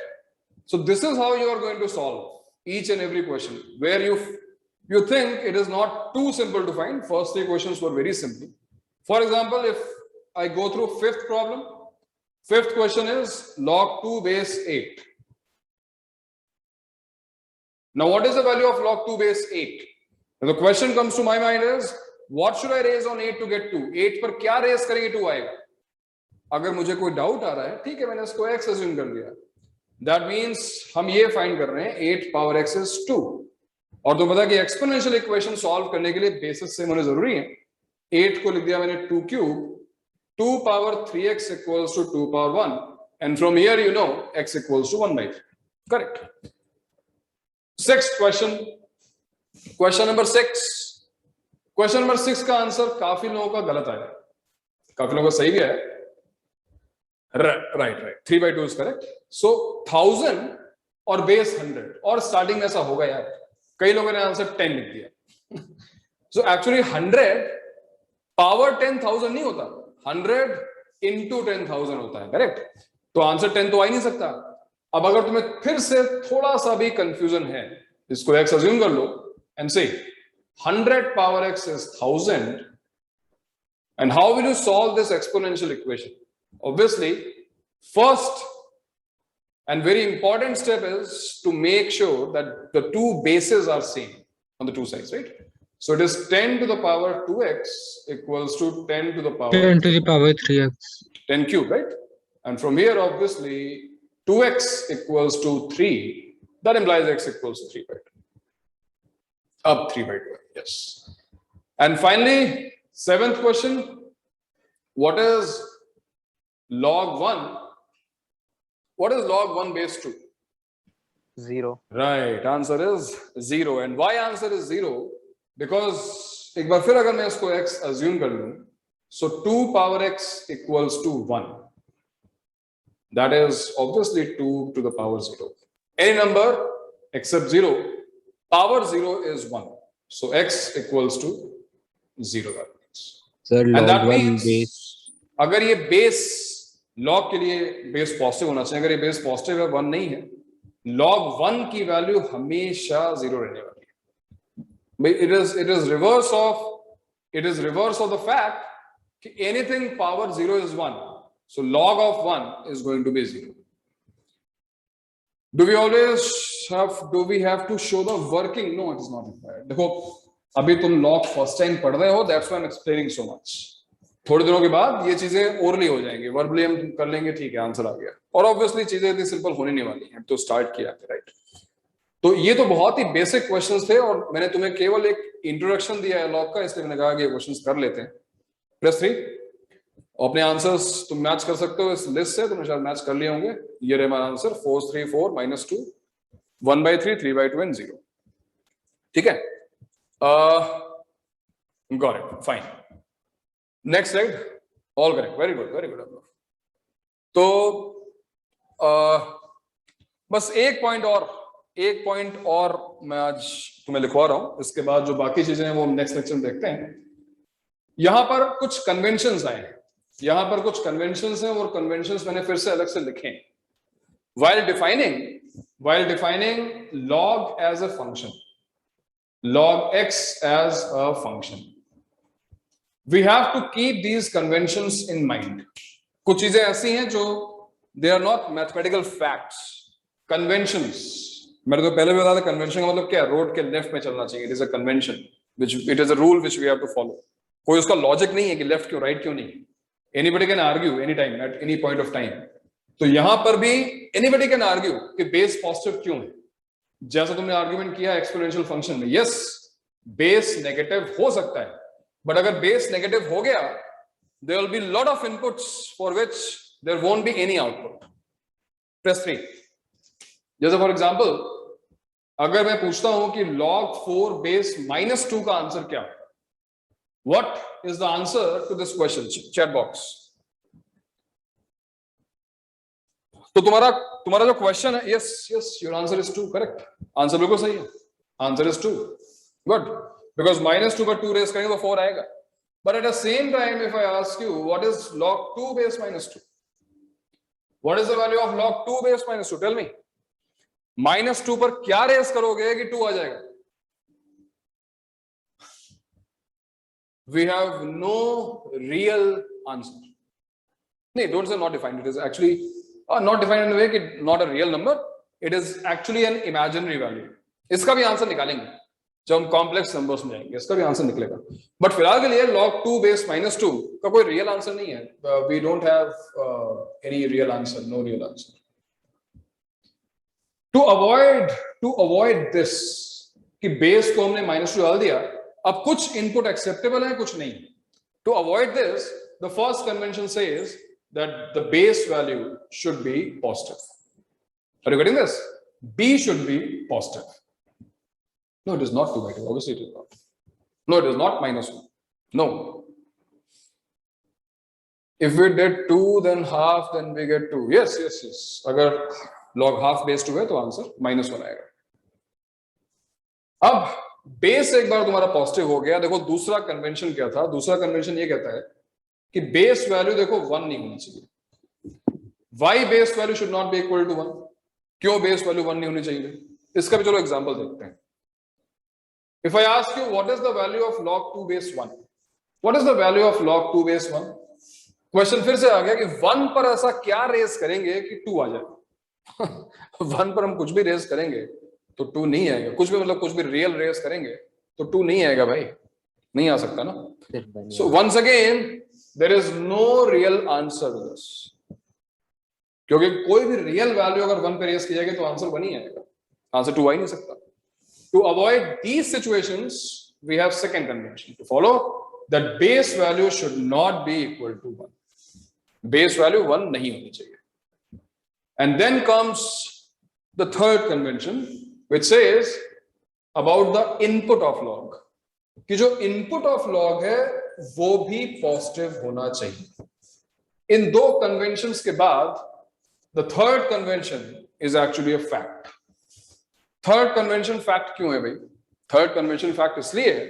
So this is how you are going to solve each and every question where you think it is not too simple to find. First 3 questions were very simple. For example, if I go through 5th problem, 5th question is log 2 base 8. Now what is the value of log 2 base 8? And the question comes to my mind is, what should I raise on 8 to get 2? 8 पर क्या raise करेंगे 2 आएगा? अगर मुझे कोई doubt आ रहा है, ठीक है, मैंने इसको x assume कर लिया. That means हम ये फाइंड कर रहे हैं 8 power x is 2. और तो पता कि एक्सपोनेंशियल इक्वेशन सॉल्व करने के लिए बेसिस सेम होने जरूरी है. 8 को लिख दिया मैंने 2 cube, 2 power 3x equals to 2 power 1, and from here you know x equals to 1/3. Correct. 6th question, question number 6. Question number 6 का आंसर काफी लोगों का गलत आया, काफी लोगों का सही भी है. Right. 3/2 is correct. So 1000 और base 100 और स्टार्टिंग में ऐसा होगा यार, कई लोगों ने आंसर 10 लिख दिया. So actually 100 power 10,000 नहीं होता, 100 into 10,000 होता है. करेक्ट. तो आंसर 10 तो आ ही नहीं सकता. अब अगर तुम्हें फिर से थोड़ा सा भी कंफ्यूजन है, इसको x assume कर लो and say 100 power x is 1000, and how will you solve this exponential equation? Obviously, first and very important step is to make sure that the two bases are same on the two sides, right? So it is 10 to the power 2x equals to 10 to the power 10 to the power 3x. 10 cube, right? And from here, obviously, 2x equals to 3. That implies x equals to 3/2. Up 3/2, yes. And finally, 7th question. What is log 1? What is log 1 base 2? 0. Right, answer is 0. And why answer is 0? Because एक बार फिर अगर मैं इसको x assume कर लूं, so 2 power x equals to 1. That is obviously 2 to the power 0. Any number except 0, power 0 is 1. So x equals to 0. That means. Sir, And that log 1 means base. अगर ये base log के लिए base positive होना चाहिए, अगर ये base positive है 1 नहीं है, log 1 की वैल्यू हमेशा 0 रहने वाली है. It is reverse of it is reverse of the fact कि anything power 0 is 1. So log of 1 is going to be 0. Do we have to show the working? No, it is not required. देखो अभी तुम log first time पढ़ रहे हो, that's why I'm explaining so much. थोड़े दिनों के बाद ये चीजें ओरली हो जाएंगी, वर्बली हम कर लेंगे, ठीक है, आंसर आ गया। और ऑब्वियसली चीजें इतनी सिंपल होने नहीं वाली हैं, तो स्टार्ट किया है, राइट। तो ये तो बहुत ही बेसिक क्वेश्चंस थे और मैंने तुम्हें केवल एक इंट्रोडक्शन दिया है लॉग का, इसलिए मैंने कहा कि ये क्वेश्चंस कर लेते हैं। प्लस 3 अपने आंसर्स तुम मैच कर सकते हो इस लिस्ट से, तुमने शायद मैच कर लिए होंगे। ये रहे हमारा आंसर 4 3 4 -2 1/3 3/2 and 0। ठीक है, got it, fine. Next slide, all correct, very good very good. तो बस एक पॉइंट और मैं आज तुम्हें लिखवा रहा हूं, इसके बाद जो बाकी चीजें हैं वो हम नेक्स्ट लेक्चर में देखते हैं। यहां पर कुछ कन्वेंशंस आए हैं, यहां पर कुछ कन्वेंशंस हैं और कन्वेंशंस मैंने फिर से अलग से लिखे हैं। while defining log as a function, log x as a function, we have to keep these conventions in mind. कुछ चीजें ऐसी हैं जो they are not mathematical facts, conventions। मैंने तो पहले भी बताया था कन्वेंशन का मतलब क्या है, रोड के लेफ्ट में चलना चाहिए, it is a convention which it is a rule which we have to follow। कोई उसका लॉजिक नहीं है कि लेफ्ट क्यों राइट क्यों नहीं, anybody can argue any time at any point of time. तो यहां पर भी एनीबडी कैन आर्ग्यू कि बेस पॉजिटिव क्यों है, जैसा तुमने आर्ग्यूमेंट किया एक्सपोनेंशियल फंक्शन में। यस, बेस नेगेटिव हो सकता है, बट अगर बेस नेगेटिव हो गया there will be lot of inputs for which there won't be any output. Plus 3, जैसे फॉर एग्जांपल अगर मैं पूछता हूं कि log 4 बेस -2 का आंसर क्या है, what is the answer to this question? Chat box। तो तुम्हारा जो क्वेश्चन है, yes your answer is 2, correct, answer बिल्कुल सही है, आंसर is 2, good, because -2 पर 2 रेस करेंगे तो 4 आएगा। But at the same time if I ask you what is log 2 base -2, what is the value of log 2 base -2, tell me। -2 पर क्या race करोगे कि 2 आ जाएगा? We have no real answer। नहीं, don't say not defined, it is actually not defined in a way कि not a real number, it is actually an imaginary value। इसका भी answer निकालेंगे जब हम कॉम्प्लेक्स नंबर्स में जाएंगे, इसका भी आंसर निकलेगा। बट फिलहाल के लिए log 2 बेस -2 का कोई रियल आंसर नहीं है। We don't have any real answer, no real answer। To avoid this कि बेस को हमने -2 डाल दिया, अब कुछ इनपुट एक्सेप्टेबल है कुछ नहीं। To avoid this, the first convention says that the base value should be positive। Are you getting this? B should be positive। No, it is not 2/2, obviously it is not। No, it is not -1, no। If we did 2 then half, then we get 2, yes। अगर log half base 2 है तो answer -1 आएगा। अब base एक बार तुम्हारा positive हो गया, देखो दूसरा कन्वेंशन क्या था, दूसरा कन्वेंशन ये कहता है कि बेस वैल्यू देखो 1 नहीं होनी चाहिए। Why base value should not be equal to 1, क्यों बेस वैल्यू 1 नहीं होनी चाहिए, इसका भी चलो एग्जांपल देखते हैं। If I ask you what is the value of log 2 base 1, what is the value of log 2 base 1, question फिर से आ गया कि 1 पर ऐसा क्या रेस करेंगे कि 2 आ जाए। 1 पर हम कुछ भी रेस करेंगे तो 2 नहीं आएगा, कुछ भी मतलब कुछ भी रियल रेस करेंगे तो 2 नहीं आएगा भाई, नहीं आ सकता ना। So once again there is no real answer to this, क्योंकि कोई भी रियल वैल्यू अगर 1 पे रेस की जाएगी तो आंसर 1 ही आएगा, आंसर 2 आ ही नहीं सकता। To avoid these situations we have second convention to follow, that base value should not be equal to 1, base value 1 नहीं होनी चाहिए। And then comes the third convention which says about the input of log, कि जो input of log है वो भी positive होना चाहिए। इन दो कन्वेंशंस के बाद the third convention is actually a fact। Third convention fact क्यों है भाई? थर्ड कन्वेंशन फैक्ट इसलिए है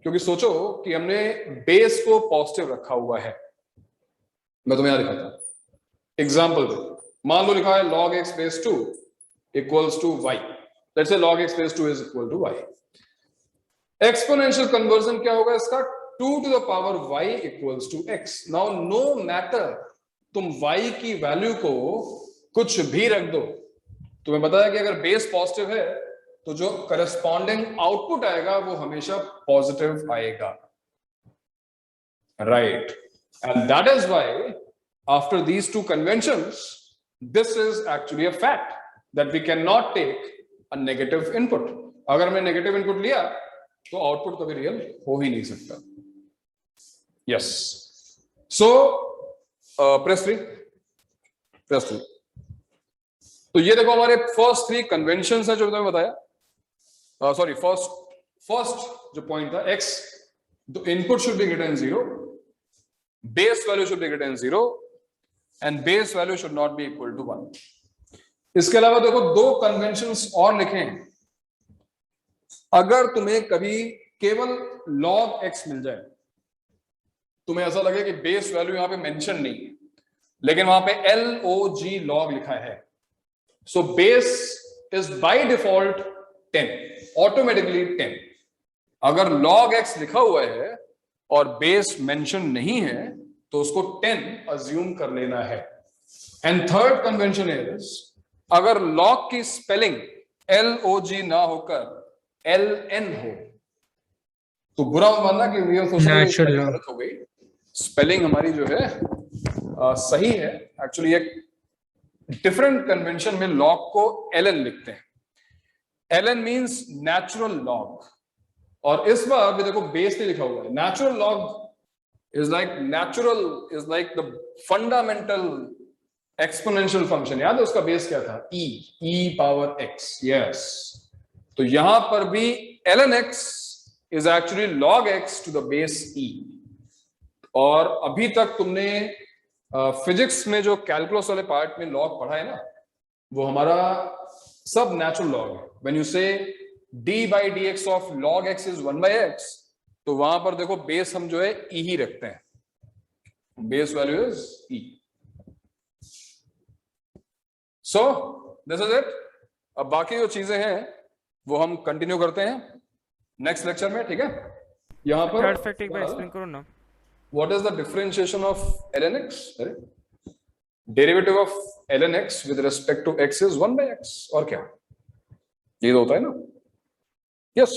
क्योंकि सोचो कि हमने बेस को पॉजिटिव रखा हुआ है। मैं तुम्हें यहां दिखाता हूं एग्जाम्पल दे। मान लो लिखा है log x base 2 equals to y, let's say log x base 2 is equal to y। Exponential conversion क्या होगा इसका? 2 to the power y equals to x. Now no matter तुम y की वैल्यू को कुछ भी रख दो, तुम्हें पता है कि अगर बेस पॉजिटिव है तो जो करस्पॉन्डिंग आउटपुट आएगा वो हमेशा पॉजिटिव आएगा, right? And that is why after these two conventions this is actually a fact that we can not take a negative input. अगर मैं नेगेटिव इनपुट लिया तो आउटपुट कभी रियल हो ही नहीं सकता. यस, सो प्रेस 3. तो ये देखो हमारे फर्स्ट 3 कन्वेंशंस है जो मैंने बताया. सॉरी, फर्स्ट जो पॉइंट था x, the input should be greater than 0, base value should be greater than 0 and base value should not be equal to 1. इसके अलावा देखो 2 कन्वेंशंस और लिखे हैं. अगर तुम्हें कभी केवल log x मिल जाए, तुम्हें ऐसा लगे कि बेस वैल्यू यहां पे मेंशन नहीं है लेकिन वहां पे log log लिखा है, so base is by default 10, automatically 10. अगर log x लिखा हुआ है और बेस मेंशन नहीं है तो उसको 10 अज्यूम कर लेना है. एंड थर्ड कन्वेंशन इज, अगर log की स्पेलिंग log ना होकर ln हो तो बुरा मत मानना कि रियल सोचना गलत हो गई. स्पेलिंग हमारी जो है सही है. एक्चुअली एक डिफरेंट कन्वेंशन में log को ln लिखते हैं. ln मीन्स नेचुरल लॉग, और इस बार भी देखो बेस नहीं लिखा हुआ है. Natural log is like the fundamental exponential function. याद है उसका बेस क्या था? e power x. यस, तो यहां पर भी ln x is actually log x to the base e. और अभी तक तुमने फिजिक्स में जो कैलकुलस वाले पार्ट में लॉग पढ़ा है ना, वो हमारा सब नेचुरल लॉग है. व्हेन यू से d by dx of log x is 1 by x, तो वहां पर देखो बेस हम जो है e ही रखते हैं. Base value is e. So this is it. अब बाकी जो चीजें हैं वो हम कंटिन्यू करते हैं नेक्स्ट लेक्चर में, ठीक है? यहां पर थर्ड फैक्ट एक बार एक्सप्लेन करो ना. What is the differentiation of ln x? Derivative of ln x with respect to x is 1 by x. और क्या? ये तो होता है ना? Yes.